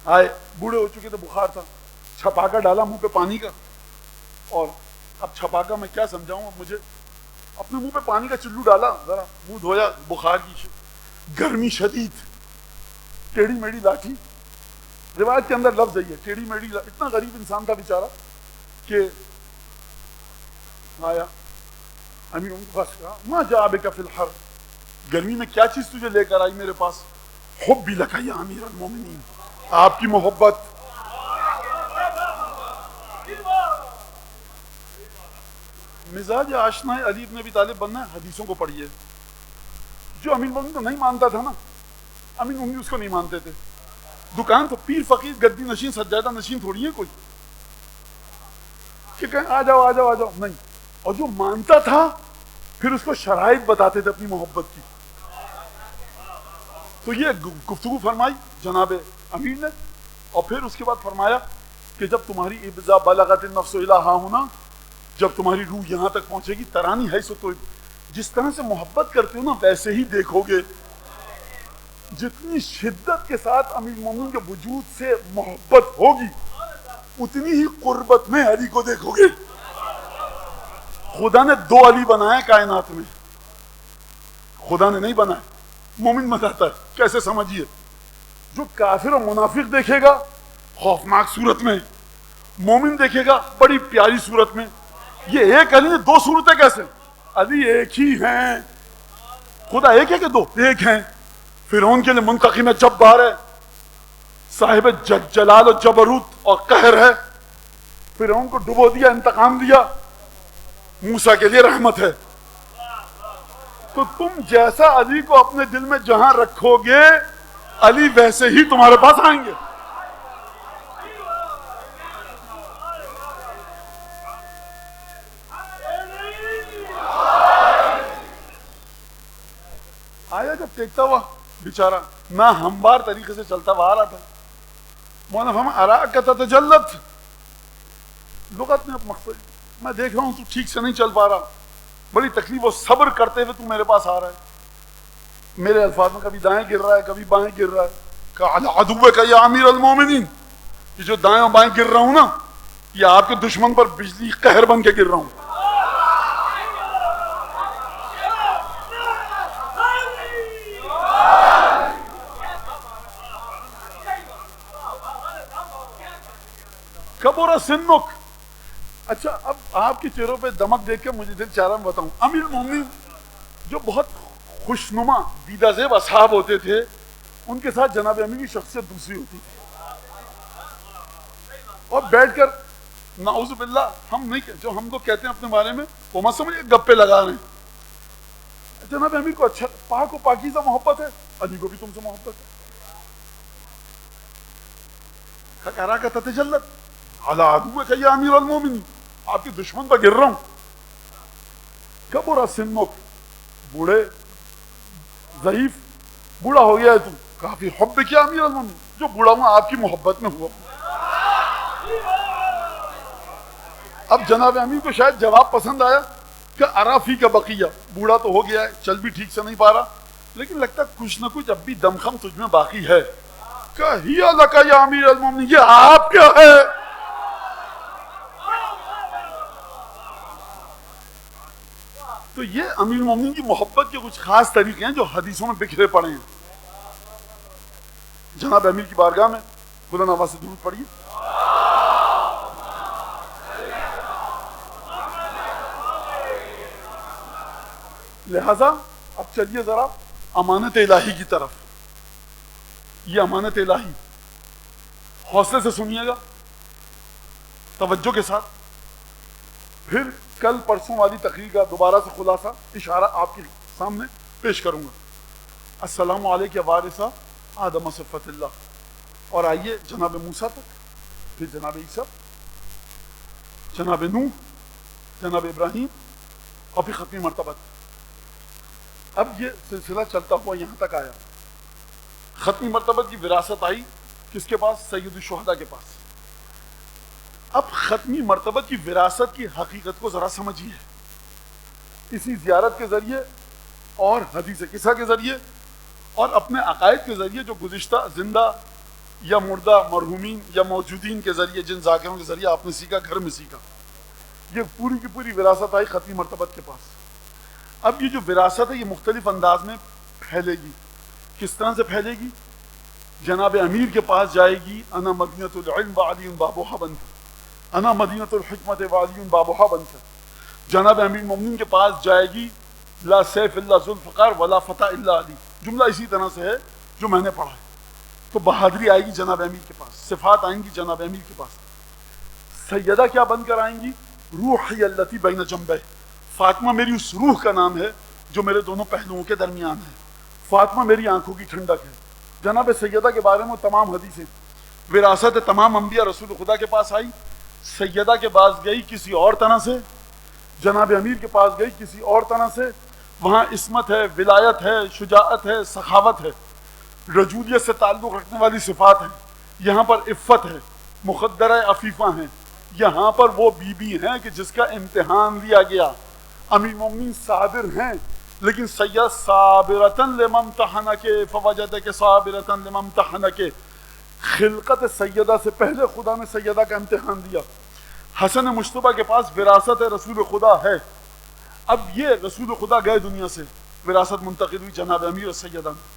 آئے بوڑھے ہو چکے تھے، بخار تھا، چھپاکا ڈالا منہ پہ پانی کا. اور اب چھپاکا میں کیا سمجھاؤں، مجھے اپنے منہ پہ پانی کا چلو ڈالا، ذرا منہ دھویا، بخار کی گرمی شدید، ٹیڑھی میڑھی لاٹھی. روایت کے اندر لفظ ہے یہ ٹیڑھی میڑھی. اتنا غریب انسان تھا بیچارہ کہ آیا امیر ان کے پاس کہا ما جاء بک فی الحر، گرمی میں کیا چیز تجھے لے کر آئی میرے پاس؟ حبی لک یا امیر المومنین، آپ کی محبت. مزاج آشنا ہے علی بن ابی طالب بننا ہے. حدیثوں کو پڑھیے. جو امیر المومنین کو نہیں مانتا تھا نا، امیر المومنین اس کو نہیں مانتے تھے. دکان تو پیر فقیر گدی نشین سجادہ نشین تھوڑی ہے کوئی کہ کہیں آ جاؤ آ جاؤ آ جاؤ، نہیں. اور جو مانتا تھا پھر اس کو شرائط بتاتے تھے اپنی محبت کی. تو یہ گفتگو فرمائی جناب امیر نے، اور پھر اس کے بعد فرمایا کہ جب تمہاری ابزا بلغت النفس الی ہا ہونا، جب تمہاری روح یہاں تک پہنچے گی، ترانی ہے سو تو جس طرح سے محبت کرتے ہو نا ویسے ہی دیکھو گے. جتنی شدت کے ساتھ امیر المومنین کے وجود سے محبت ہوگی اتنی ہی قربت میں علی کو دیکھو گے. خدا نے دو علی بنائے کائنات میں، خدا نے نہیں بنائے. مومن بتاتا ہے کیسے سمجھیے. جو کافر اور منافق دیکھے گا خوفناک صورت میں، مومن دیکھے گا بڑی پیاری صورت میں. یہ ایک علی نے دو صورتیں کیسے؟ علی ایک ہی ہیں. خدا ایک ہے کہ دو؟ ایک ہیں. فرعون کے لیے منتقم جبار ہے، صاحب جلال و جبروت اور قہر ہے. فرعون کو ڈبو دیا، انتقام دیا. موسیٰ کے لیے رحمت ہے. تو تم جیسا علی کو اپنے دل میں جہاں رکھو گے علی ویسے ہی تمہارے پاس آئیں گے. آیا جب ٹیکتا ہوا بیچارہ نہ ہموار طریقے سے چلتا ہوا آ رہا تھا. مولانا فرمایا اراک تتجلت، لغت میں مقصد میں دیکھ رہا ہوں تو ٹھیک سے نہیں چل پا رہا، بڑی تکلیف و صبر کرتے ہوئے تو میرے پاس آ رہا ہے. میرے الفاظ میں کبھی دائیں گر رہا ہے کبھی بائیں گر رہا ہے. کہ عدوک یا امیر المومنین، یہ جو دائیں اور بائیں گر رہا ہوں نا یہ آپ کے دشمن پر بجلی قہر بن کے گر رہا ہوں. کبر سنک. اچھا اب آپ کے چہروں پہ دمک دیکھ کے مجھے دل چاہ رہا میں بتاؤں. امیر المومنین جو بہت خوشنما دیدہ زیب اصحاب ہوتے تھے ان کے ساتھ جناب امیر کی شخصیت دوسری ہوتی تھی. اور بیٹھ کر نعوذ باللہ ہم نہیں، جو ہم لوگ کہتے ہیں اپنے بارے میں وہ مت سمجھے گپے لگا رہے ہیں. جناب امیر کو اچھا پاک و پاکیزہ محبت ہے، علی کو بھی تم سے محبت ہے. کہا کا تتجلت علی عدوک یا امیر المومنین، آپ کے دشمن پر گر رہا ہوں. کبر سنک، بوڑھے ضعیف بوڑھا ہو گیا ہے تو. کافی حب کیا امیر المومنین، جو بوڑھا ہوں آپ کی محبت میں ہوا. اب جناب امیر کو شاید جواب پسند آیا کہ ارافی کا بقیہ، بوڑھا تو ہو گیا ہے چل بھی ٹھیک سے نہیں پا رہا لیکن لگتا کچھ نہ کچھ اب بھی دمخم تجھ میں باقی ہے. کہ ہی لکا یا امیر المومنین، یہ آپ کیا ہے؟ تو یہ امیر المومنین کی محبت کے کچھ خاص طریقے ہیں جو حدیثوں میں بکھرے پڑے ہیں. جناب امیر کی بارگاہ میں بلند آواز سے درود پڑھیے. لہذا اب چلیے ذرا امانت الہی کی طرف. یہ امانت الہی حوصلے سے سنیے گا، توجہ کے ساتھ. پھر کل پرسوں والی تقریر کا دوبارہ سے خلاصہ اشارہ آپ کے سامنے پیش کروں گا. السلام علیکم وارثہ آدم صفت اللہ، اور آئیے جناب موسیٰ تک، پھر جناب عیسیٰ، جناب نوح، جناب ابراہیم، اور پھر ختمی مرتبہ. اب یہ سلسلہ چلتا ہوا یہاں تک آیا. ختمی مرتبہ کی وراثت آئی کس کے پاس؟ سید الشہداء کے پاس. اب ختمی مرتبہ کی وراثت کی حقیقت کو ذرا سمجھیے. اسی زیارت کے ذریعے اور حدیث قصہ کے ذریعے اور اپنے عقائد کے ذریعے جو گزشتہ زندہ یا مردہ مرحومین یا موجودین کے ذریعے، جن ذاکروں کے ذریعے آپ نے سیکھا، گھر میں سیکھا، یہ پوری کی پوری وراثت آئی ختمی مرتبہ کے پاس. اب یہ جو وراثت ہے یہ مختلف انداز میں پھیلے گی. کس طرح سے پھیلے گی؟ جناب امیر کے پاس جائے گی، انا مدینۃ العلم وعلی بابوہا بن کر، انا مدینۃ الحکمت وعلی بابوہا بن کر. جناب امیر مومنین کے پاس جائے گی، لا سیف الا ذوالفقار ولا فتح الا علی. جملہ اسی طرح سے ہے جو میں نے پڑھا ہے. تو بہادری آئے گی جناب امیر کے پاس، صفات آئیں گی جناب امیر کے پاس. سیدہ کیا بن کر آئیں گی؟ روحی التی بین جنبہ، فاطمہ میری اس روح کا نام ہے جو میرے دونوں پہلوؤں کے درمیان ہے. فاطمہ میری آنکھوں کی ٹھنڈک ہے. جناب سیدہ کے بارے میں تمام حدیثیں، وراثت تمام انبیاء رسول خدا کے پاس آئی. سیدہ کے پاس گئی کسی اور طرح سے، جناب امیر کے پاس گئی کسی اور طرح سے. وہاں عصمت ہے، ولایت ہے، شجاعت ہے، سخاوت ہے، رجولیت سے تعلق رکھنے والی صفات ہیں. یہاں پر عفت ہے، مخدرہ عفیفہ ہیں. یہاں پر وہ بی بی ہیں کہ جس کا امتحان لیا گیا. امیر مومنین صابر ہیں، لیکن سید صابرتن لممتحنک فوجدک صابرتن لممتحنک. خلقت سیدہ سے پہلے خدا نے سیدہ کا امتحان دیا. حسن مجتبیٰ کے پاس وراثت رسول خدا ہے. اب یہ رسول خدا گئے دنیا سے، وراثت منتقل ہوئی جناب امیر اور سیدہ میں.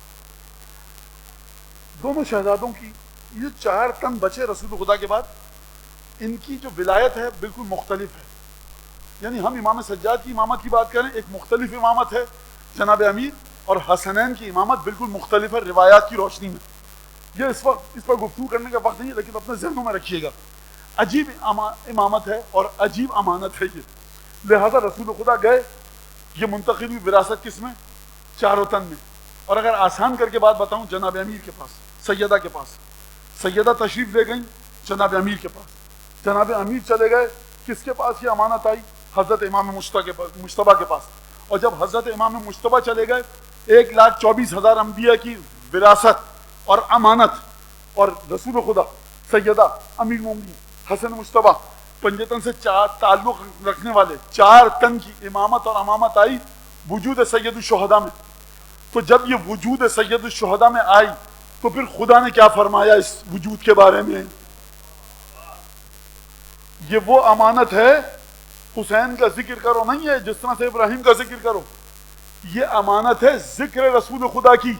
دونوں شہزادوں کی یہ 4 تن بچے رسول خدا کے بعد، ان کی جو ولایت ہے بالکل مختلف ہے. یعنی ہم امام سجاد کی امامت کی بات کریں، ایک مختلف امامت ہے جناب امیر، اور حسنین کی امامت بالکل مختلف ہے روایات کی روشنی میں. یہ اس وقت اس پر گفتگو کرنے کا وقت نہیں ہے، لیکن اپنے ذہنوں میں رکھیے گا. عجیب امامت ہے اور عجیب امانت ہے یہ. لہذا رسول خدا گئے، یہ منتقل ہوئی وراثت کس میں؟ 4 تن میں. اور اگر آسان کر کے بات بتاؤں، جناب امیر کے پاس، سیدہ کے پاس. سیدہ تشریف لے گئیں جناب امیر کے پاس. جناب امیر چلے گئے، کس کے پاس یہ امانت آئی؟ حضرت امام مجتبیٰ کے پاس. اور جب حضرت امام مجتبیٰ چلے گئے، 1,24,000 انبیاء کی وراثت اور امانت، اور رسول خدا، سیدہ، امیر مومنین، حسن مجتبیٰ، پنجتن سے تعلق رکھنے والے 4 تن کی امامت اور امامت آئی وجود سید الشہداء میں. تو جب یہ وجود سید الشہداء میں آئی تو پھر خدا نے کیا فرمایا اس وجود کے بارے میں؟ یہ وہ امانت ہے، حسین کا ذکر کرو نہیں ہے جس طرح سے ابراہیم کا ذکر کرو. یہ امانت ہے ذکر رسول خدا کی،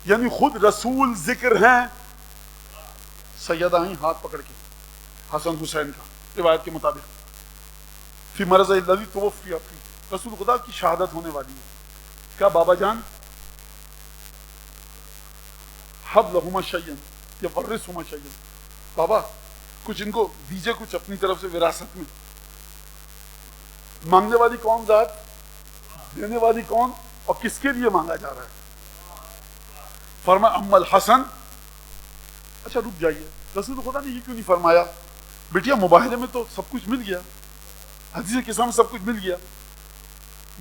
یعنی خود رسول ذکر ہیں. سیدہ آئیں ہاتھ پکڑ کے حسن حسین کا، روایت کے مطابق فی مرض الذی توفی فی، رسول خدا کی شہادت ہونے والی ہے. کہا بابا جان حب لہما شیئن یا ورثہما شیئن، بابا کچھ ان کو دیجئے کچھ اپنی طرف سے وراثت میں. مانگنے والی کون ذات، دینے والی کون، اور کس کے لیے مانگا جا رہا ہے؟ فرمایا اما الحسن. اچھا رک جائیے، رسول خدا نے یہ کیوں نہیں فرمایا بیٹیا مباہلے میں تو سب کچھ مل گیا، حدیث قصہ میں سب کچھ مل گیا.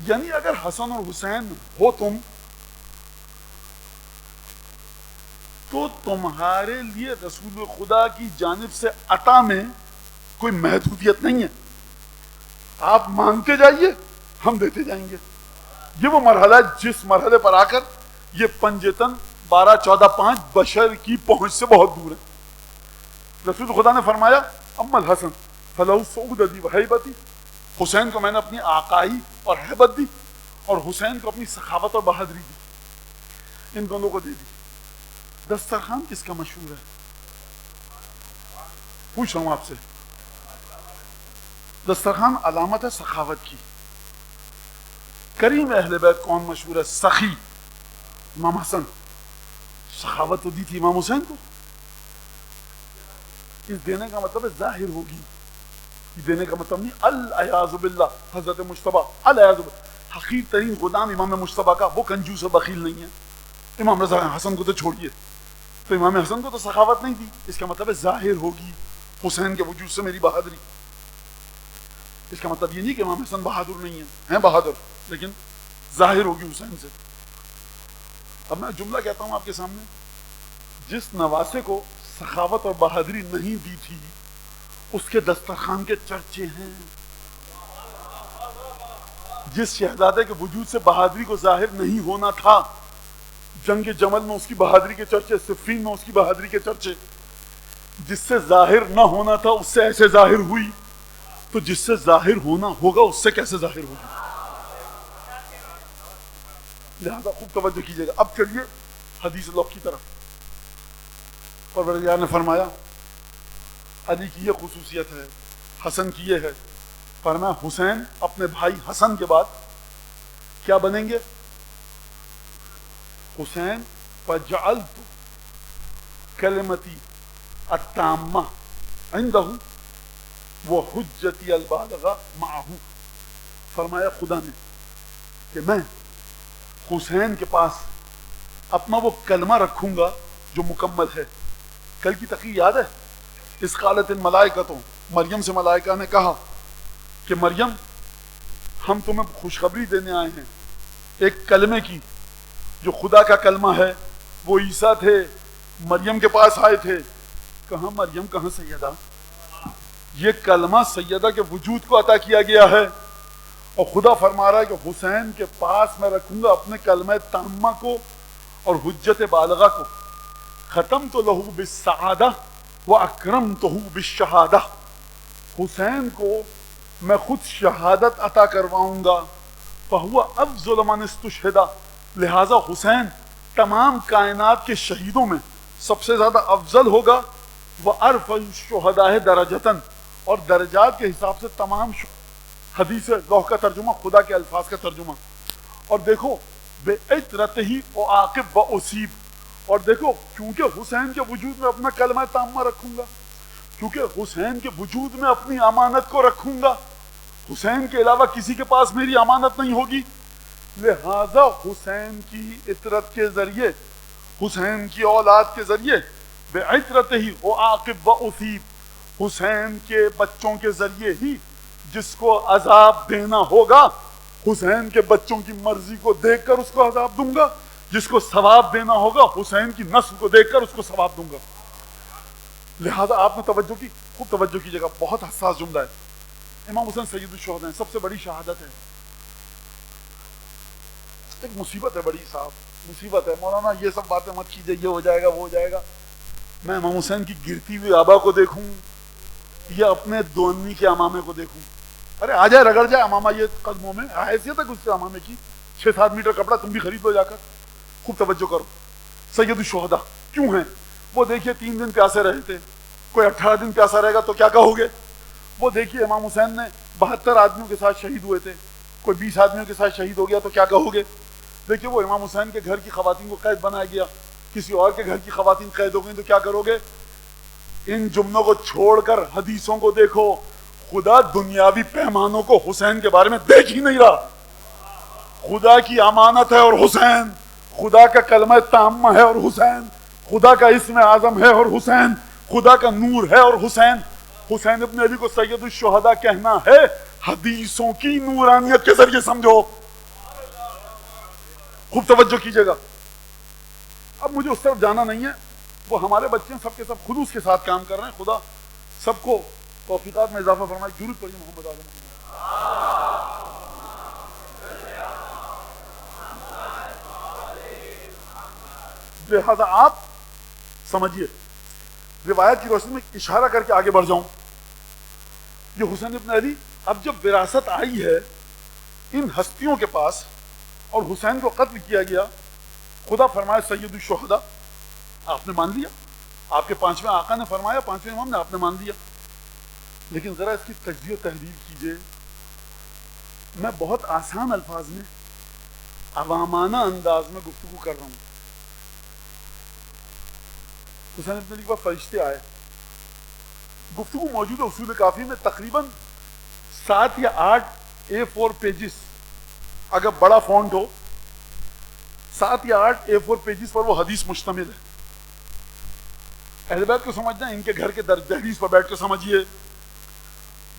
یعنی اگر حسن اور حسین ہو تم تو تمہارے لیے رسول خدا کی جانب سے عطا میں کوئی محدودیت نہیں ہے. آپ مانگتے جائیے، ہم دیتے جائیں گے. یہ وہ مرحلہ جس مرحلے پر آ کر یہ پنجتن 12-14-5 بشر کی پہنچ سے بہت دور ہے. رسول خدا نے فرمایا اما الحسن فلہ سعودتی و ہیبتی، حسین کو میں نے اپنی آقائی اور ہیبت دی، اور حسین کو اپنی سخاوت اور بہادری دی. ان دونوں کو دے دی. دسترخوان کس کا مشہور ہے؟ پوچھ رہا ہوں آپ سے. دسترخوان علامت ہے سخاوت کی. کریم اہل بیت کون مشہور ہے؟ سخی. امام حسن. سخاوت تو دی تھی امام حسین کو. اس دینے کا مطلب ہے ظاہر ہوگی، یہ دینے کا مطلب نہیں العیاذ باللہ حضرت مجتبی العیاذ باللہ حقیر ترین غلام امام مجتبی کا وہ کنجوس و بخیل نہیں ہے. امام رضا حسن کو تو چھوڑیے، تو امام حسن کو تو سخاوت نہیں تھی، اس کا مطلب ہے ظاہر ہوگی حسین کے وجود سے میری بہادری. اس کا مطلب یہ نہیں کہ امام حسن بہادر نہیں ہیں بہادر، لیکن ظاہر ہوگی حسین سے. اب میں جملہ کہتا ہوں آپ کے سامنے، جس نواسے کو سخاوت اور بہادری نہیں دی تھی اس کے دسترخوان کے چرچے ہیں. جس شہزادے کے وجود سے بہادری کو ظاہر نہیں ہونا تھا، جنگ جمل میں اس کی بہادری کے چرچے، صفین میں اس کی بہادری کے چرچے. جس سے ظاہر نہ ہونا تھا اس سے ایسے ظاہر ہوئی، تو جس سے ظاہر ہونا ہوگا اس سے کیسے ظاہر ہوگی. لہذا خوب توجہ کیجیے گا. اب چلیے حدیث اللہ کی طرف. پروردگار نے فرمایا علی کی یہ خصوصیت ہے، حسن کی یہ ہے، فرمایا حسین اپنے بھائی حسن کے بعد کیا بنیں گے؟ حسین فجعلت کلمتی التامہ عندہ وحجتی البالغہ معہ. فرمایا خدا نے کہ میں حسین کے پاس اپنا وہ کلمہ رکھوں گا جو مکمل ہے. کل کی تقریر یاد ہے؟ اس قالت الملائکۃ، مریم سے ملائکہ نے کہا کہ مریم ہم تمہیں خوشخبری دینے آئے ہیں ایک کلمے کی جو خدا کا کلمہ ہے. وہ عیسیٰ تھے، مریم کے پاس آئے تھے. کہاں مریم کہاں سیدہ؟ یہ کلمہ سیدہ کے وجود کو عطا کیا گیا ہے، اور خدا فرما رہا ہے کہ حسین کے پاس میں رکھوں گا اپنے کلمہ تامہ کو اور حجت بالغہ کو. ختمت لہ بالسعادہ واکرمتہ بالشہادہ. حسین کو میں خود شہادت عطا کرواؤں گا. فہو افضل من استشہد، لہذا حسین تمام کائنات کے شہیدوں میں سب سے زیادہ افضل ہوگا. وارفع الشہداء درجۃ، اور درجات کے حساب سے تمام حدیث لوح کا ترجمہ، خدا کے الفاظ کا ترجمہ. اور دیکھو بعطرتہ اعاقب واصیب، اور دیکھو کیونکہ حسین کے وجود میں اپنا کلمہ تامہ رکھوں گا، کیونکہ حسین کے وجود میں اپنی امانت کو رکھوں گا. حسین کے علاوہ کسی کے پاس میری امانت نہیں ہوگی. لہذا حسین کی عطرت کے ذریعے، حسین کی اولاد کے ذریعے، بعطرتہ اعاقب واصیب، حسین کے بچوں کے ذریعے ہی جس کو عذاب دینا ہوگا، حسین کے بچوں کی مرضی کو دیکھ کر اس کو عذاب دوں گا. جس کو ثواب دینا ہوگا حسین کی نسل کو دیکھ کر اس کو ثواب دوں گا. لہذا آپ نے توجہ کی، خوب توجہ کیجیے گا، بہت حساس جملہ ہے. امام حسین سید الشہداء ہیں، سب سے بڑی شہادت ہے. ایک مصیبت ہے بڑی صاحب، مصیبت ہے. مولانا یہ سب باتیں مت کیجیے، یہ ہو جائے گا وہ ہو جائے گا. میں امام حسین کی گرتی ہوئی آبا کو دیکھوں یا اپنے دونی کے امامے کو دیکھوں؟ ارے آ جائے رگڑ جائے امامہ یہ قدموں میں، حیثیت ہے کچھ سے امامے کی. 6-7 میٹر کپڑا تم بھی خرید لو جا کر. خوب توجہ کرو. سید الشہداء کیوں ہیں؟ وہ دیکھیے 3 دن پیاسے رہے تھے، کوئی 18 دن پیاسا رہے گا تو کیا کہو گے؟ وہ دیکھیے امام حسین نے 72 آدمیوں کے ساتھ شہید ہوئے تھے، کوئی 20 آدمیوں کے ساتھ شہید ہو گیا تو کیا کہو گے؟ دیکھیے وہ امام حسین کے گھر کی خواتین کو قید بنایا گیا، کسی اور کے گھر کی خواتین قید ہو گئی تو کیا کرو گے؟ ان جملوں کو چھوڑ کر حدیثوں کو دیکھو. خدا دنیاوی پیمانوں کو حسین کے بارے میں دیکھ ہی نہیں رہا. خدا کی امانت ہے اور حسین، خدا کا کلمہ تامہ ہے اور حسین، خدا کا اسم اعظم ہے اور حسین، خدا کا نور ہے اور حسین. حسین ابن علی کو سید الشہداء کہنا ہے حدیثوں کی نورانیت کے ذریعے سمجھو. خوب توجہ کیجیے گا. اب مجھے اس طرف جانا نہیں ہے، وہ ہمارے بچے سب کے سب خلوص کے ساتھ کام کر رہے ہیں. خدا سب کو توفیقات میں اضافہ فرمائے. درود پڑھیے محمد اعظم. لہذا آپ سمجھیے، روایت کی روشنی میں اشارہ کر کے آگے بڑھ جاؤں. یہ حسین ابن علی اب جب وراثت آئی ہے ان ہستیوں کے پاس اور حسین کو قتل کیا گیا، خدا فرمایا سید الشہداء، آپ نے مان لیا. آپ کے 5ویں آقا نے فرمایا، 5ویں امام نے، آپ نے مان لیا. لیکن ذرا اس کی تجزیہ و تحلیل کیجئے. میں بہت آسان الفاظ میں، عوامانہ انداز میں گفتگو کر رہا ہوں. حسین ابن علی کے پاس فرشتے آئے، گفتگو موجود ہے اصول کافی میں، تقریباً 7 یا 8 A4 پیجز، اگر بڑا فونٹ ہو 7 یا 8 A4 پیجز پر وہ حدیث مشتمل ہے. اہل بیت کو سمجھنا ہے، ان کے گھر کے دہلیز پر بیٹھ کے سمجھیے،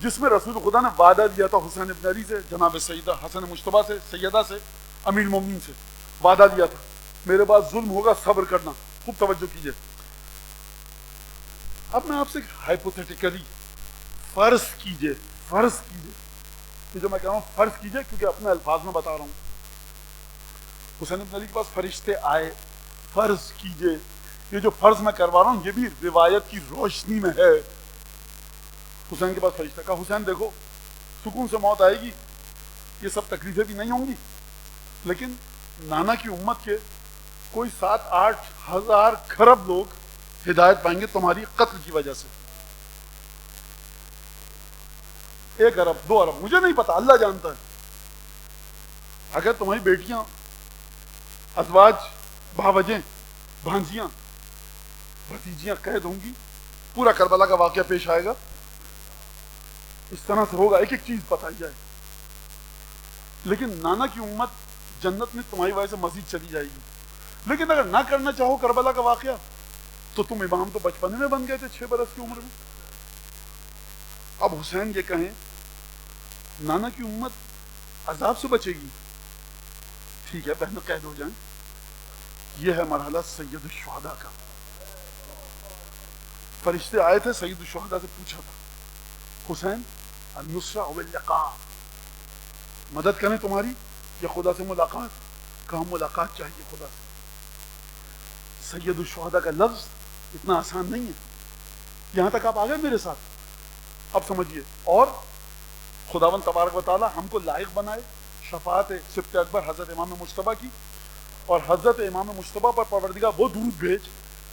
جس میں رسول خدا نے وعدہ دیا تھا حسین ابن علی سے، جناب سیدہ حسن مجتبیٰ سے، سیدہ سے، امیر المومنین سے وعدہ دیا تھا میرے بعد ظلم ہوگا، صبر کرنا. خوب توجہ کیجیے. اب میں آپ سے ہائپوتھیٹیکلی فرض کیجیے یہ جو میں کہہ رہا ہوں فرض کیجیے، کیونکہ اپنے الفاظ میں بتا رہا ہوں. حسین ابن علی کے پاس فرشتے آئے، فرض کیجیے یہ جو فرض میں کروا رہا ہوں یہ بھی روایت کی روشنی میں ہے. حسین کے پاس فرشتہ کہا حسین دیکھو سکون سے موت آئے گی، یہ سب تکلیفیں بھی نہیں ہوں گی، لیکن نانا کی امت کے کوئی 7-8 ہزار کھرب لوگ ہدایت پائیں گے تمہاری قتل کی وجہ سے. 1 ارب 2 ارب مجھے نہیں پتا، اللہ جانتا ہے. اگر تمہاری بیٹیاں، ازواج، بھاوجیں، بھانجیاں، بھتیجیاں قید ہوں گی، پورا کربلا کا واقعہ پیش آئے گا، اس طرح سے ہوگا، ایک ایک چیز بتائی جائے. لیکن نانا کی امت جنت میں تمہاری وجہ سے مزید چلی جائے گی. لیکن اگر نہ کرنا چاہو کربلا کا واقعہ تو تم امام تو بچپنے میں بن گئے تھے 6 برس کی عمر میں. اب حسین یہ کہیں نانا کی امت عذاب سے بچے گی، ٹھیک ہے بہنیں قید ہو جائیں. یہ ہے مرحلہ سید الشہداء کا. فرشتے آئے تھے، سید الشہداء سے پوچھا تھا حسین النصرہ او اللقاء، مدد کریں تمہاری یا خدا سے ملاقات؟ کہا ملاقات چاہیے خدا سے. سید الشہداء کا لفظ اتنا آسان نہیں ہے. یہاں تک آپ آ گئے میرے ساتھ؟ اب سمجھیے. اور خداوند تبارک و تعالی ہم کو لائق بنائے شفاعت سبط اکبر حضرت امام مجتبیٰ کی، اور حضرت امام مجتبیٰ پر پروردگار وہ درود بھیج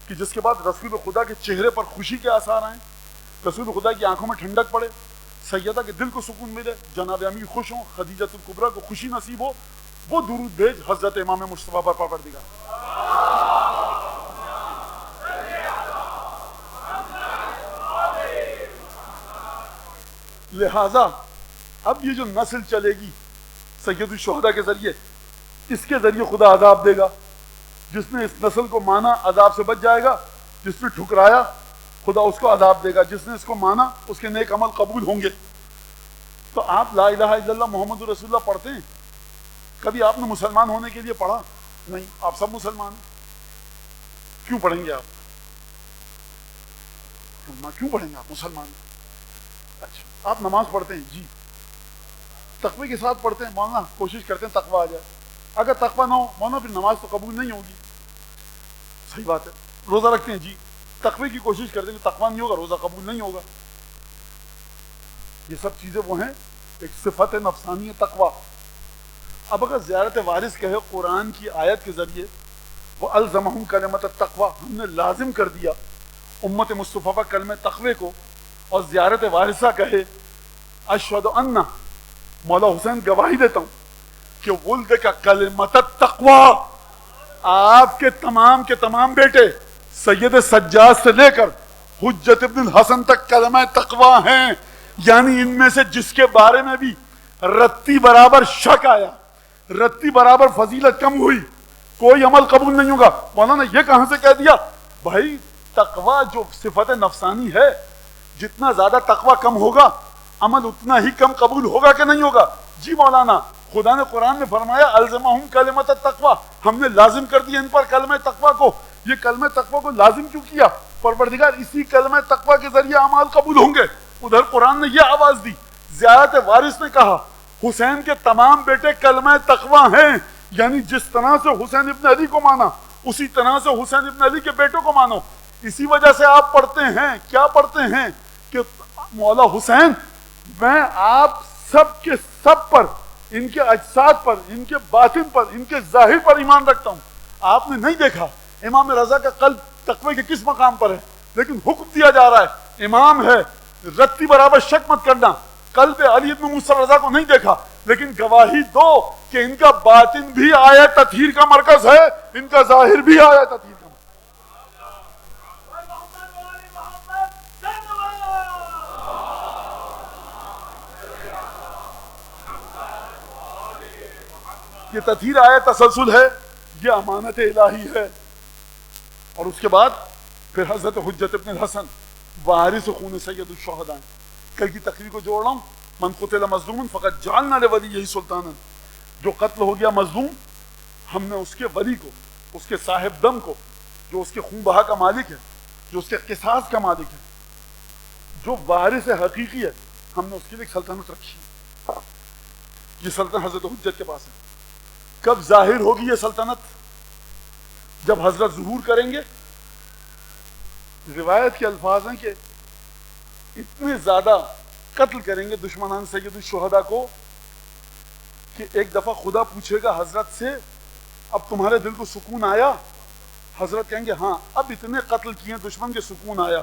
کہ جس کے بعد رسول خدا کے چہرے پر خوشی کے آثار آئیں، رسول خدا کی آنکھوں میں ٹھنڈک پڑے، سیدہ کے دل کو سکون ملے، جناب امیر خوش ہوں، خدیجۃ الکبریٰ کو خوشی نصیب ہو. وہ درود بھیج حضرت امام مجتبیٰ پر پروردگار. لہذا اب یہ جو نسل چلے گی سید الشہداء کے ذریعے، اس کے ذریعے خدا عذاب دے گا. جس نے اس نسل کو مانا عذاب سے بچ جائے گا، جس نے ٹھکرایا خدا اس کو عذاب دے گا، جس نے اس کو مانا اس کے نیک عمل قبول ہوں گے. تو آپ لا الہ الا اللہ محمد رسول اللہ پڑھتے ہیں، کبھی آپ نے مسلمان ہونے کے لیے پڑھا؟ نہیں. آپ سب مسلمان ہیں، کیوں پڑھیں گے آپ؟ کیوں پڑھیں گے آپ؟ مسلمان ہیں. اچھا آپ نماز پڑھتے ہیں؟ جی. تقوی کے ساتھ پڑھتے ہیں؟ مولانا کوشش کرتے ہیں تقوی آ جائے. اگر تقوی نہ ہو مولانا پھر نماز تو قبول نہیں ہوگی. صحیح بات ہے. روزہ رکھتے ہیں؟ جی. تقوی کی کوشش کرتے ہیں کہ تقوی نہیں ہوگا روزہ قبول نہیں ہوگا. یہ سب چیزیں وہ ہیں ایک صفت نفسانی ہے تقوی. اب اگر زیارت وارث کہے قرآن کی آیت کے ذریعے وہ الزمہم کلمۃ التقوی، ہم نے لازم کر دیا امت مصطفیٰ پر کلمہ تقوی کو، اور زیارت وارثہ کہے اشہد ان مولا حسین گواہی دیتا ہوں کہ ولد کا کلمۃ التقوی، آپ کے تمام بیٹے سید سجاد سے لے کر حجت ابن الحسن تک کلمہ تقوی ہیں. یعنی ان میں سے جس کے بارے میں بھی رتی برابر شک آیا، رتی برابر فضیلت کم ہوئی، کوئی عمل قبول نہیں ہوگا. مولانا یہ کہاں سے کہہ دیا؟ بھائی تقوی جو صفت نفسانی ہے، جتنا زیادہ تقوی کم ہوگا عمل اتنا ہی کم قبول ہوگا کہ نہیں ہوگا؟ جی مولانا خدا نے قرآن میں فرمایا الزمہم کلمۃ التقوی، ہم نے لازم کر دیا ان پر کلمہ تقوی کو. یہ کلمہ تقوی کو لازم کیوں کیا؟ پروردگار اسی کلمہ تقوی کے ذریعے اعمال قبول ہوں گے. ادھر قرآن نے یہ آواز دی، زیارت وارث نے کہا حسین کے تمام بیٹے کلمہ تقوی ہیں. یعنی جس طرح سے حسین ابن علی کو مانا اسی طرح سے حسین ابن علی کے بیٹوں کو مانو. اسی وجہ سے آپ پڑھتے ہیں، کیا پڑھتے ہیں کہ مولا حسین میں آپ سب کے سب پر، ان کے اجساد پر، ان کے باطن پر، ان کے ظاہر پر ایمان رکھتا ہوں. آپ نے نہیں دیکھا امام رضا کا قلب تقوی کے کس مقام پر ہے، لیکن حکم دیا جا رہا ہے امام ہے رتی برابر شک مت کرنا. قلب علی ابن موسیٰ رضا کو نہیں دیکھا، لیکن گواہی دو کہ ان کا باطن بھی آیا تطہیر کا مرکز ہے، ان کا ظاہر بھی آیا تطہیر کا مرکز. یہ تطہیر آئے تسلسل ہے، یہ امانت الہی ہے۔ اور اس کے بعد پھر حضرت حجت ابن الحسن وارث خون سید الشہداء، کل کی تقریر کو جوڑ رہا ہوں، من قتل مظلوم فقط جعلنا لولیہ سلطانا، جو قتل ہو گیا مظلوم ہم نے اس کے ولی کو، اس کے صاحب دم کو، جو اس کے خون بہا کا مالک ہے، جو اس کے قصاص کا مالک ہے، جو وارث حقیقی ہے، ہم نے اس کے لیے ایک سلطنت رکھی ہے۔ یہ سلطنت حضرت حجت کے پاس ہے۔ کب ظاہر ہوگی یہ سلطنت؟ جب حضرت ظہور کریں گے۔ روایت کے الفاظ ہیں کہ اتنے زیادہ قتل کریں گے دشمنان سید الشہداء کو کہ ایک دفعہ خدا پوچھے گا حضرت سے، اب تمہارے دل کو سکون آیا؟ حضرت کہیں گے ہاں، اب اتنے قتل کیے دشمن کے سکون آیا۔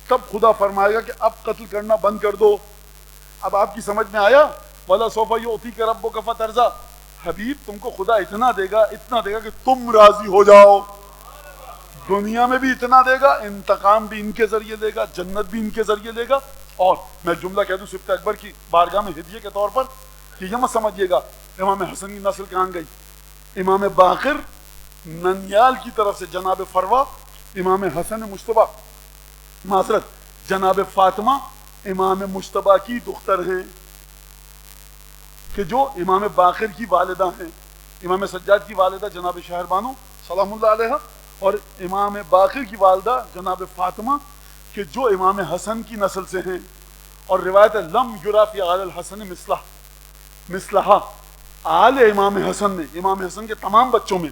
تب خدا فرمائے گا کہ اب قتل کرنا بند کر دو۔ اب آپ کی سمجھ میں آیا؟ وَلَا سَوْفَ يُعْطِيكَ رَبُّكَ فَتَرْضَىٰ، حبیب تم کو خدا اتنا دے گا کہ تم راضی ہو جاؤ۔ دنیا میں بھی اتنا دے گا، انتقام بھی ان کے ذریعے دے گا، جنت بھی ان کے ذریعے دے گا۔ اور میں جملہ کہہ دوں سبط اکبر کی بارگاہ میں ہدیے کے طور پر کہ یہ مت سمجھیے گا امام حسن کی نسل کہاں گئی۔ امام باقر ننیال کی طرف سے جناب فروا امام حسن مجتبیٰ، معذرت جناب فاطمہ امام مجتبیٰ کی دختر ہیں، کہ جو امام باقر کی والدہ ہیں۔ امام سجاد کی والدہ جناب شہر بانو سلام اللہ علیہ، اور امام باقر کی والدہ جناب فاطمہ کہ جو امام حسن کی نسل سے ہیں۔ اور روایت لم یرا فی آل الحسن مثلہا، آل امام حسن نے، امام حسن کے تمام بچوں میں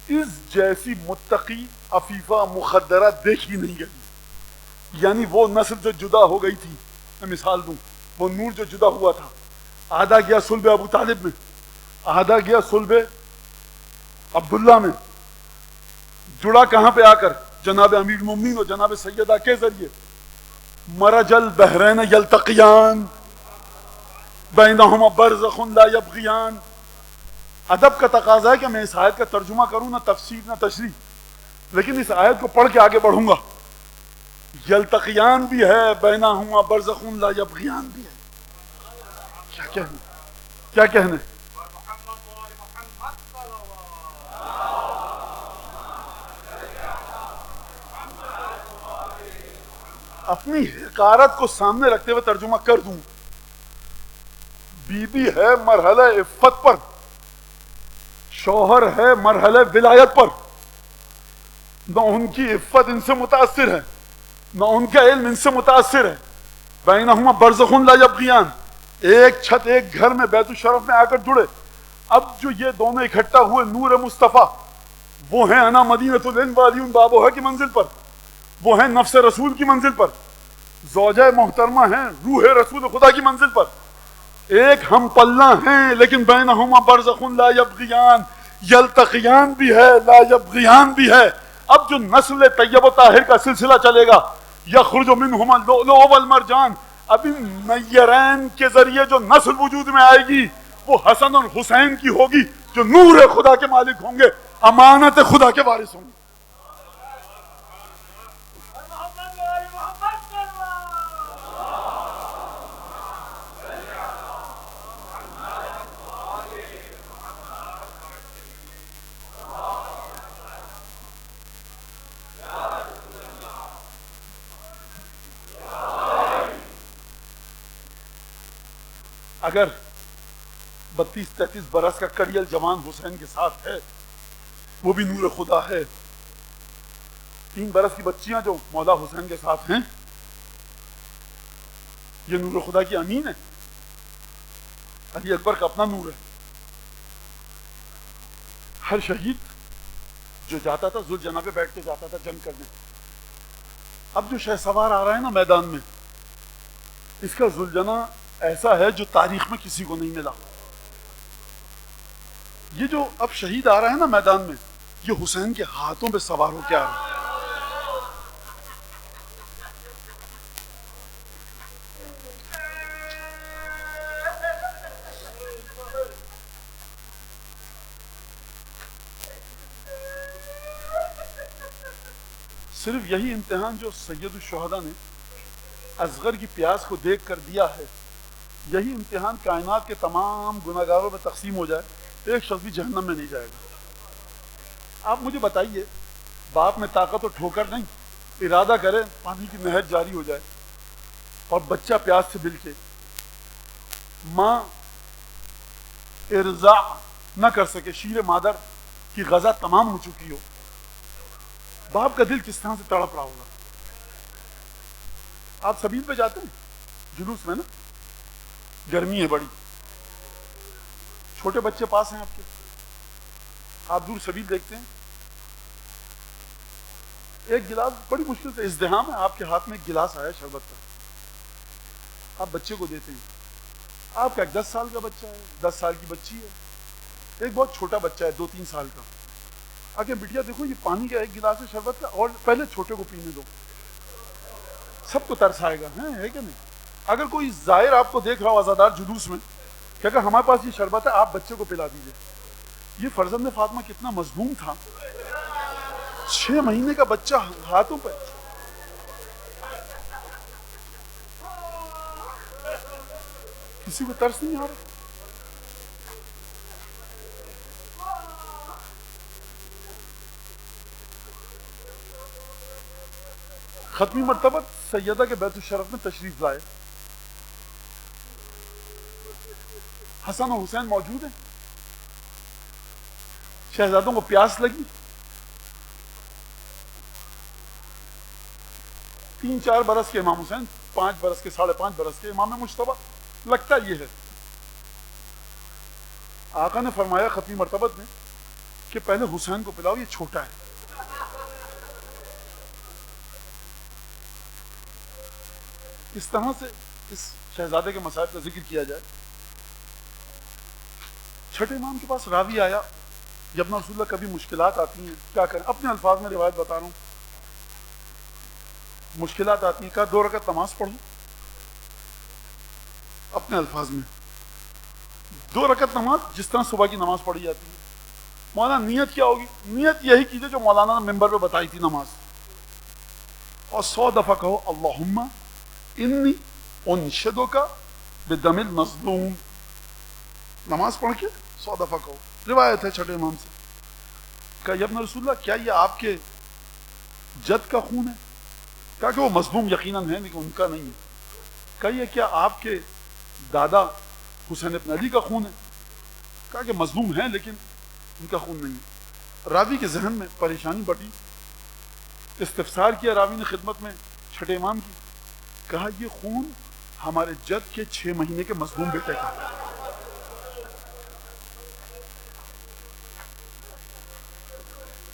اس جیسی متقی عفیفہ مخدرہ دیکھی نہیں گئی۔ یعنی وہ نسل جو جدا ہو گئی تھی، میں مثال دوں، وہ نور جو جدا ہوا تھا، آدھا گیا صلب ابو طالب میں، آدھا گیا صلب عبداللہ میں، جڑا کہاں پہ آ کر؟ جناب امیر المومنین اور جناب سیدہ کے ذریعے۔ مرج البحرین یلتقیان بینہما برزخ لا یبغیان۔ ادب کا تقاضا ہے کہ میں اس آیت کا ترجمہ کروں، نہ تفسیر نہ تشریح، لیکن اس آیت کو پڑھ کے آگے بڑھوں گا۔ یلتقیان بھی ہے، بینہما برزخ لا یبغیان بھی ہے۔ کیا کہنے؟ اپنی حقارت کو سامنے رکھتے ہوئے ترجمہ کر دوں۔ بی بی ہے مرحلہ عفت پر، شوہر ہے مرحلہ ولایت پر، نہ ان کی عفت ان سے متاثر ہے، نہ ان کا علم ان سے متاثر ہے۔ بینہما برزخ لا یبغیان، ایک چھت ایک گھر میں بیت الشرف میں آ کر جڑے۔ اب جو یہ دونوں اکٹھا ہوئے نور مصطفیٰ، وہ ہیں انا مدینۃ العلم والیون بابوہا کی منزل پر، وہ ہیں نفس رسول کی منزل پر، زوجہ محترمہ ہیں روح رسول خدا کی منزل پر۔ ایک ہم پلہ ہیں لیکن بینہما برزخ لا یبغیان، یلتقیان بھی ہے لا یبغیان بھی ہے۔ اب جو نسل طیب و طاہر کا سلسلہ چلے گا، یخرج منہما اللؤلؤ والمرجان، اب ان نیرین کے ذریعے جو نسل وجود میں آئے گی وہ حسن اور حسین کی ہوگی، جو نور خدا کے مالک ہوں گے، امانت خدا کے وارث ہوں گے۔ اگر 32-33 برس کا کڑیل جوان حسین کے ساتھ ہے، وہ بھی نور خدا ہے۔ 3 برس کی بچیاں جو مولا حسین کے ساتھ ہیں، یہ نور خدا کی امین ہے۔ علی اکبر کا اپنا نور ہے۔ ہر شہید جو جاتا تھا ذوالجناح پہ بیٹھ کے جاتا تھا جنگ کرنے۔ اب جو شہ سوار آ رہا ہے نا میدان میں، اس کا ذوالجناح ایسا ہے جو تاریخ میں کسی کو نہیں ملا۔ یہ جو اب شہید آ رہا ہے نا میدان میں، یہ حسین کے ہاتھوں پہ سوار ہو کے آ رہا ہے۔ صرف یہی امتحان جو سید الشہداء نے اصغر کی پیاس کو دیکھ کر دیا ہے، یہی امتحان کائنات کے تمام گناہگاروں میں تقسیم ہو جائے ایک شخص بھی جہنم میں نہیں جائے گا۔ آپ مجھے بتائیے، باپ میں طاقت و ٹھوکر نہیں، ارادہ کرے پانی کی نہر جاری ہو جائے اور بچہ پیاس سے بلکے، ماں ارضاع نہ کر سکے، شیر مادر کی غذا تمام ہو چکی ہو، باپ کا دل کس طرح سے تڑپ رہا ہوگا۔ آپ سبیل پہ جاتے ہیں جلوس میں نا، گرمی ہے بڑی، چھوٹے بچے پاس ہیں آپ کے، آپ دور سبیل دیکھتے ہیں، ایک گلاس بڑی مشکل سے، ازدحام ہے، آپ کے ہاتھ میں ایک گلاس آیا شربت کا، آپ بچے کو دیتے ہیں، آپ کا ایک 10 سال کا بچہ ہے، 10 سال کی بچی ہے، ایک بہت چھوٹا بچہ ہے 2-3 سال کا، آگے بٹیا دیکھو یہ پانی کا ایک گلاس ہے شربت کا، اور پہلے چھوٹے کو پینے دو، سب کو ترس آئے گا، ہے کہ نہیں؟ اگر کوئی ظاہر آپ کو دیکھ رہا ہو عزادار جلوس میں کہ اگر ہمارے پاس یہ شربت ہے آپ بچے کو پلا دیجئے، یہ فرزند فاطمہ کتنا مظلوم تھا، 6 مہینے کا بچہ ہاتھوں پہ، کسی کو ترس نہیں آ رہا۔ ختمی مرتبہ سیدہ کے بیت الشرف میں تشریف لائے، حسن و حسین موجود ہیں، شہزادوں کو پیاس لگی، 3-4 برس کے امام حسین، 5 برس کے 5.5 برس کے امام مجتبیٰ، لگتا یہ ہے۔ آقا نے فرمایا ختمی مرتبت میں کہ پہلے حسین کو پلاؤ، یہ چھوٹا ہے۔ اس طرح سے اس شہزادے کے مصائب کا ذکر کیا جائے۔ چھٹے امام کے پاس راوی آیا، جب رسول اللہ کبھی مشکلات آتی ہیں کیا کریں، اپنے الفاظ میں روایت بتا رہا ہوں، مشکلات آتی ہیں، کہا 2 رکعت نماز پڑھو، اپنے الفاظ میں 2 رکعت نماز جس طرح صبح کی نماز پڑھی جاتی ہے۔ مولانا نیت کیا ہوگی؟ نیت یہی کیجیے جو مولانا نے ممبر پہ بتائی تھی نماز، اور 100 دفعہ کہو اللہم انی انشدک بدم المظلوم، نماز پڑھ کے 100 دفعہ کہو، روایت ہے چھٹے امام سے۔ کہا یا ابن رسول اللہ کیا یہ آپ کے جد کا خون ہے؟ کہا کہ وہ مظلوم یقیناً ہے لیکن ان کا نہیں ہے۔ کہا یہ کیا آپ کے دادا حسین ابن علی کا خون ہے؟ کہا کہ مظلوم ہیں لیکن ان کا خون نہیں ہے۔ راوی کے ذہن میں پریشانی بڑھی، استفسار کیا راوی نے خدمت میں چھٹے امام کی، کہا یہ خون ہمارے جد کے 6 مہینے کے مظلوم بیٹے کا۔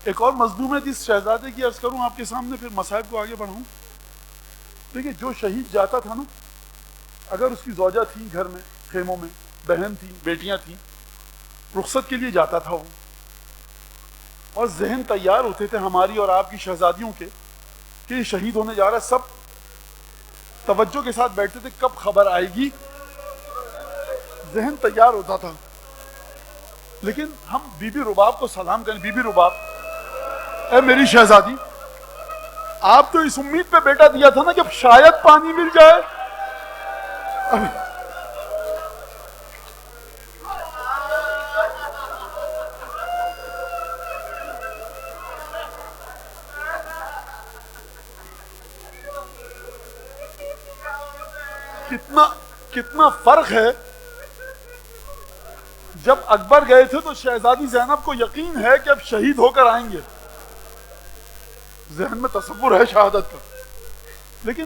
ایک اور مظلوم ہے جس شہزادے کی عرض کروں آپ کے سامنے، پھر مسائل کو آگے بڑھاؤں۔ دیکھیں جو شہید جاتا تھا نا، اگر اس کی زوجہ تھی گھر میں، خیموں میں، بہن تھی، بیٹیاں تھیں، رخصت کے لیے جاتا تھا وہ، اور ذہن تیار ہوتے تھے ہماری اور آپ کی شہزادیوں کے کہ یہ شہید ہونے جا رہا ہے، سب توجہ کے ساتھ بیٹھتے تھے کب خبر آئے گی، ذہن تیار ہوتا تھا۔ لیکن ہم بی بی رباب کو سلام کریں، بی بی رباب اے میری شہزادی، آپ تو اس امید پہ بیٹا دیا تھا نا کہ شاید پانی مل جائے، کتنا فرق ہے۔ جب اکبر گئے تھے تو شہزادی زینب کو یقین ہے کہ اب شہید ہو کر آئیں گے، ذہن میں تصور ہے شہادت کا، لیکن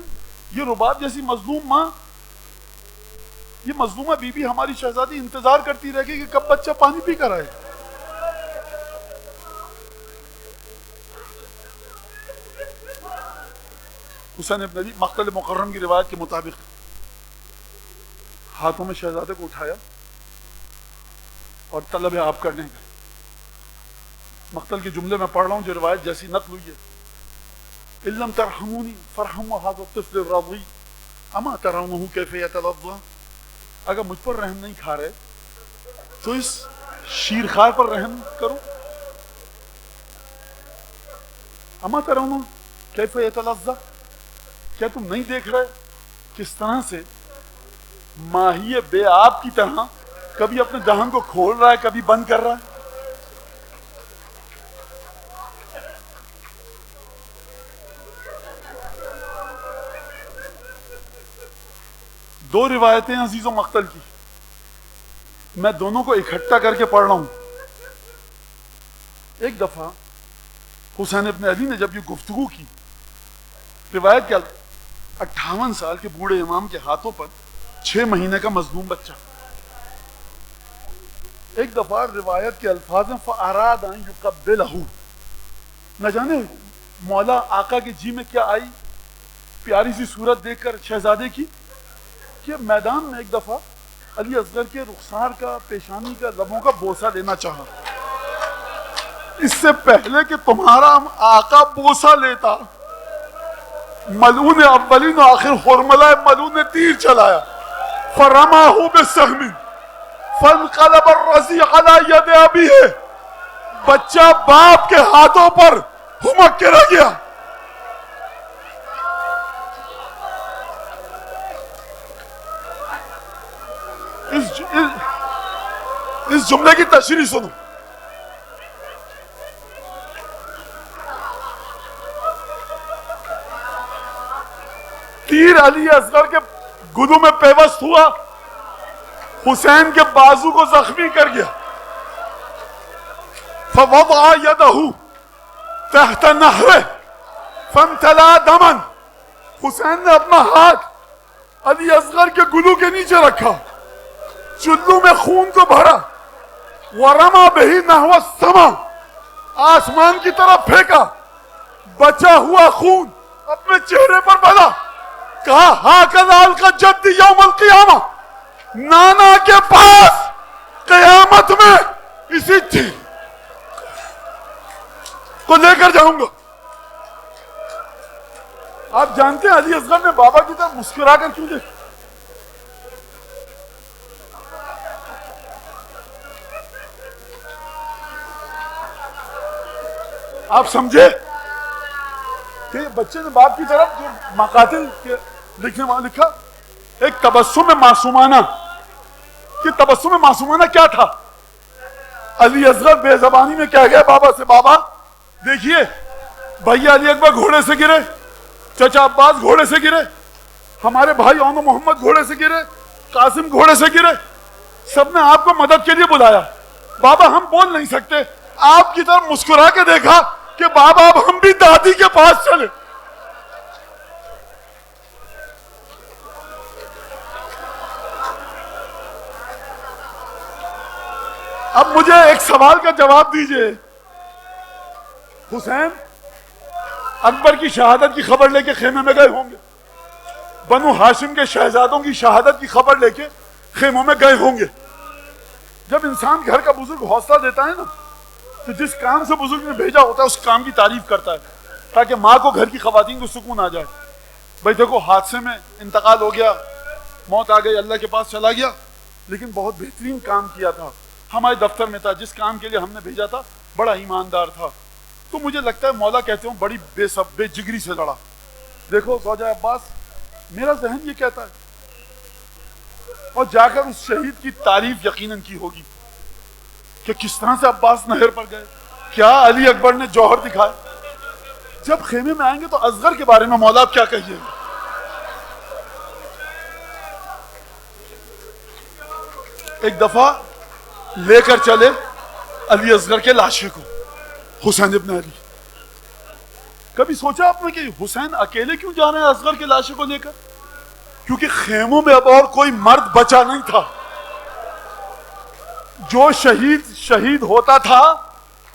یہ رباب جیسی مظلوم ماں، یہ مظلومہ بی بی ہماری شہزادی انتظار کرتی رہ گئی کہ کب بچہ پانی پی کر آئے۔ حسین ابن علی مقتل مکرم کی روایت کے مطابق ہاتھوں میں شہزادے کو اٹھایا اور طلب آپ کرنے گئے۔ مقتل کے جملے میں پڑھ رہا ہوں جو روایت جیسی نقل ہوئی ہے، اِلَّمْ تَرْحَمُونِي فَارْحَمُوا هَذَا الطِّفْلِ الرَّضِيعَ أَمَا تَرَوْنَهُ كَيْفَ يَتَلَظَّىٰ، اگر مجھ پر رحم نہیں کھا رہے تو اس شیرخوار پر رحم کرو۔ أَمَا تَرَوْنَهُ كَيْفَ يَتَلَظَّىٰ، کیا تم نہیں دیکھ رہے کس طرح سے ماہی بے آب کی طرح کبھی اپنے دہن کو کھول رہا ہے، کبھی بند کر رہا ہے. دو روایتیں عزیز و مقتل کی، میں دونوں کو اکٹھا کر کے پڑھ رہا ہوں. ایک دفعہ حسین ابن علی نے جب یہ گفتگو کی، روایت کیا، 58 سال کے بوڑھے امام کے ہاتھوں پر 6 مہینے کا مظلوم بچہ. ایک دفعہ روایت کے الفاظ ہیں فَأَرَادَ أَن يُقَبِّلَهُ، نہ جانے مولا آقا کے جی میں کیا آئی پیاری سی صورت دیکھ کر شہزادے کی، کہ میدان میں ایک دفعہ علی اصغر کے رخسار کا، پیشانی کا، لبوں کا بوسہ لینا چاہا. اس سے پہلے کہ تمہارا آقا بوسہ لیتا، ملعون اولین و آخر حرملہ ملعون نے تیر چلایا، فرماہ بسہم فانقلب الرضیع علی ید ابیہ، بچہ باپ کے ہاتھوں پر ہمک کے رہ گیا. اس جملے کی تشریح سنو. تیر علی اصغر کے گلو میں پیوست ہوا، حسین کے بازو کو زخمی کر گیا. فوضع یدہ تحت نہرہ فامتلا دما، حسین نے اپنا ہاتھ علی اصغر کے گلو کے نیچے رکھا، چلو میں خون کو بھرا، ورما بہی نحو السما، آسمان کی طرف پھینکا، بچا ہوا خون اپنے چہرے پر بلا، کہا ہاکذا القی جدی یوم القیامہ، نانا کے پاس قیامت میں اسی چیز کو لے کر جاؤں گا. آپ جانتے ہیں علی اصغر نے بابا کی طرف مسکرا کر کیوں دیکھا؟ آپ سمجھے کہ بچے نے باپ کی طرف جو مقاتل کے لکھنے وہاں لکھا ایک تبسم معصومانہ، کہ تبسم معصومانہ کیا تھا؟ علی اصغر بے زبانی میں کہہ گیا بابا سے، بابا دیکھیے بھیا علی اکبر گھوڑے سے گرے، چچا عباس گھوڑے سے گرے، ہمارے بھائی اونو محمد گھوڑے سے گرے، قاسم گھوڑے سے گرے، سب نے آپ کو مدد کے لیے بلایا، بابا ہم بول نہیں سکتے. آپ کی طرف مسکرا کے دیکھا کہ بابا اب ہم بھی دادی کے پاس چلے. اب مجھے ایک سوال کا جواب دیجئے، حسین اکبر کی شہادت کی خبر لے کے خیمے میں گئے ہوں گے، بنو ہاشم کے شہزادوں کی شہادت کی خبر لے کے خیموں میں گئے ہوں گے. جب انسان گھر کا بزرگ حوصلہ دیتا ہے نا، تو جس کام سے بزرگ نے بھیجا ہوتا ہے اس کام کی تعریف کرتا ہے، تاکہ ماں کو گھر کی خواتین کو سکون آ جائے. بھائی دیکھو حادثے میں انتقال ہو گیا، موت آ گئی، اللہ کے پاس چلا گیا، لیکن بہت بہترین کام کیا تھا، ہمارے دفتر میں تھا، جس کام کے لیے ہم نے بھیجا تھا بڑا ایماندار تھا. تو مجھے لگتا ہے مولا کہتے ہوں بڑی بے جگری سے لڑا. دیکھو زوجہ عباس، میرا ذہن یہ کہتا ہے، اور جا کر اس شہید کی تعریف یقیناً کی ہوگی کہ کس طرح سے عباس نہر پر گئے، کیا علی اکبر نے جوہر دکھائے. جب خیمے میں آئیں گے تو اصغر کے بارے میں مولا آپ کیا کہیے گا؟ ایک دفعہ لے کر چلے علی اصغر کے لاشے کو حسین ابن علی. کبھی سوچا آپ نے کہ حسین اکیلے کیوں جا رہے ہیں اصغر کے لاشے کو لے کر؟ کیونکہ خیموں میں اب اور کوئی مرد بچا نہیں تھا. جو شہید ہوتا تھا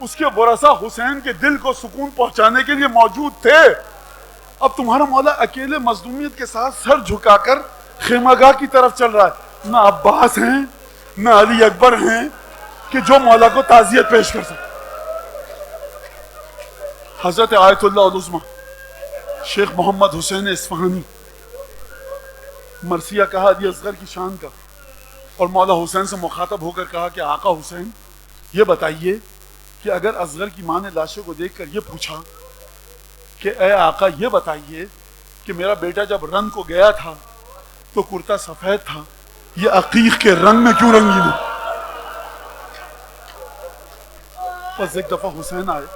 اس کے ورثہ حسین کے دل کو سکون پہنچانے کے لیے موجود تھے. اب تمہارا مولا اکیلے مظلومیت کے ساتھ سر جھکا کر خیمہ گاہ کی طرف چل رہا ہے. نہ عباس ہیں نہ علی اکبر ہیں کہ جو مولا کو تعزیت پیش کر سکتے. حضرت آیت اللہ العظمی شیخ محمد حسین اصفہانی مرثیہ کہا علی اصغر کی شان کا، اور مولا حسین سے مخاطب ہو کر کہا کہ آقا حسین یہ بتائیے کہ اگر اصغر کی ماں نے لاشوں کو دیکھ کر یہ پوچھا کہ اے آقا یہ بتائیے کہ میرا بیٹا جب رن کو گیا تھا تو کرتا سفید تھا، یہ عقیق کے رنگ میں کیوں رنگین ہے؟ بس ایک دفعہ حسین آئے،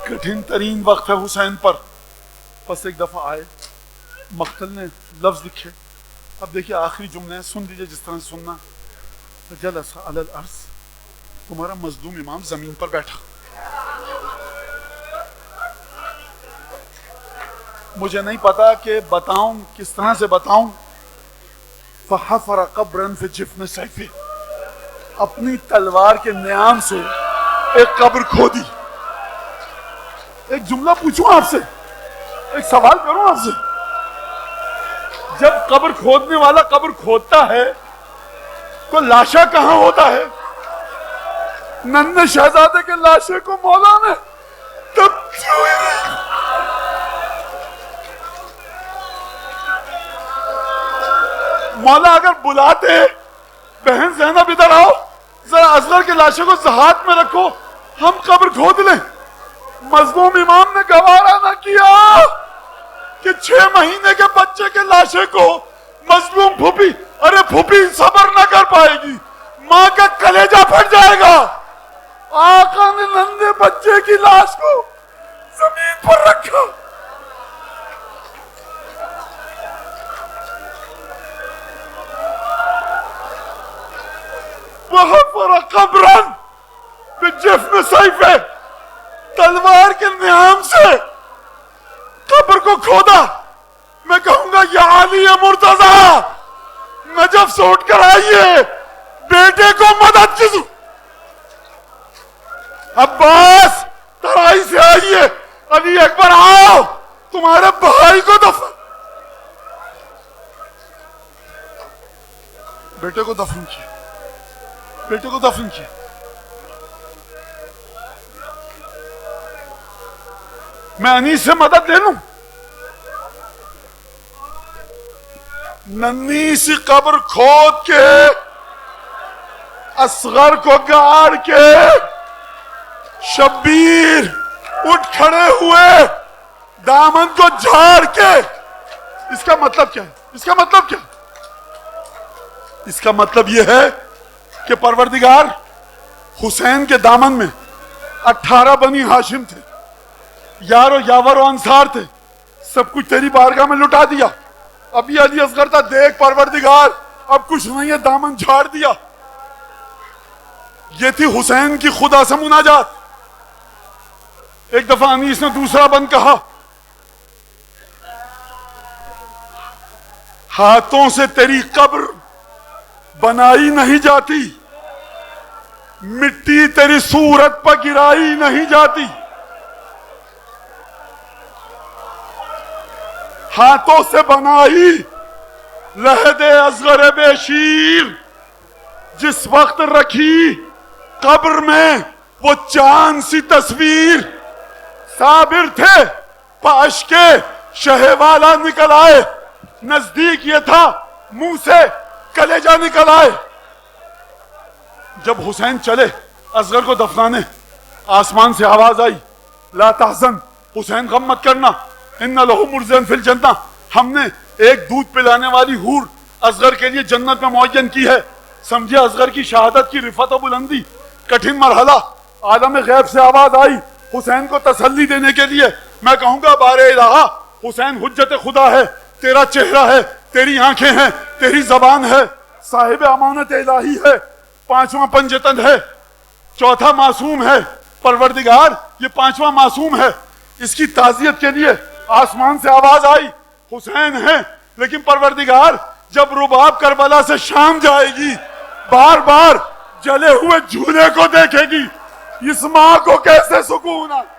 کٹھن ترین وقت ہے حسین پر، بس ایک دفعہ آئے، مقتل نے لفظ لکھے. اب دیکھیے آخری جملے ہیں، سن لیجیے جس طرح سے سننا. جلس علی الارض، تمہارا مظلوم امام زمین پر بیٹھا. مجھے نہیں پتا کہ بتاؤں کس طرح سے بتاؤں. فحفر قبرا فی جفن سیفہ، اپنی تلوار کے نیام سے ایک قبر کھودی. ایک جملہ پوچھوں آپ سے، ایک سوال کروں آپ سے. جب قبر کھودنے والا قبر کھودتا ہے تو لاشا کہاں ہوتا ہے؟ ننھے شہزادے کے لاشے کو مولا نے تب مولا اگر بلاتے، بہن زینب ادھر آؤ، ذرا اصغر کے لاشے کو ہاتھ میں رکھو، ہم قبر کھود لیں. مظلوم امام نے گوارا نہ کیا کہ 6 مہینے کے بچے کے لاشے کو مظلوم پھوپھی، ارے پھوپھی صبر نہ کر پائے گی، ماں کا کلیجہ پھٹ جائے گا. آقا نے ننھے بچے کی لاش کو زمین پر رکھا. وحفر قبرا بجفن سیفہ، تلوار کے نیام سے قبر کو کھودا. میں کہوں گا یا علی مرتضیٰ، نجف سے اٹھ کر آئیے، بیٹے کو مدد کی. عباس ترائی سے آئیے، علی اکبر آؤ، تمہارے بھائی کو دفن. بیٹے کو دفن کیا، بیٹے کو دفن کیا. میں انیس سے مدد لے لوں؟ ننھی سی قبر کھود کے، اصغر کو گاڑ کے، شبیر اٹھ کھڑے ہوئے، دامن کو جھاڑ کے. اس کا مطلب کیا ہے؟ اس کا مطلب کیا؟ اس کا مطلب یہ ہے کہ پروردگار حسین کے دامن میں 18 بنی ہاشم تھے، یار و یاور و انصار تھے، سب کچھ تیری بارگاہ میں لٹا دیا. ابھی علی اصغر تھا، دیکھ پروردگار اب کچھ نہیں ہے، دامن جھاڑ دیا. یہ تھی حسین کی خدا سے مناجات. ایک دفعہ انیس نے دوسرا بند کہا، ہاتھوں سے تیری قبر بنائی نہیں جاتی، مٹی تیری صورت پر گرائی نہیں جاتی. ہاتھوں سے بنائی لحد اصغر بے شیر، جس وقت رکھی قبر میں وہ چاند سی تصویر. صابر تھے پاش کے شہ والا نکل آئے، نزدیک یہ تھا منہ سے کلیجہ نکل آئے. جب حسین چلے اصغر کو دفنانے، آسمان سے آواز آئی، لا تحزن، حسین غم مت کرنا، ان لہو مرزن فی الجنہ، ہم نے ایک دودھ پلانے والی حور اصغر کے لیے جنت میں معین کی ہے. سمجھے اصغر کی شہادت کی رفعت و بلندی، کٹھن مرحلہ. عالم غیب سے آواز آئی حسین کو تسلی دینے کے لیے. میں کہوں گا بار الہا، حسین حجت خدا ہے، تیرا چہرہ ہے، تیری آنکھیں ہیں، تیری زبان ہے، صاحب امانت الہی ہے، 5واں پنجتن ہے، 4تھا معصوم ہے. پروردگار یہ 5واں معصوم ہے، اس کی تعزیت کے لیے آسمان سے آواز آئی حسین ہے. لیکن پروردگار جب رباب کربلا سے شام جائے گی، بار بار جلے ہوئے جھولے کو دیکھے گی، اس ماں کو کیسے سکون آئے؟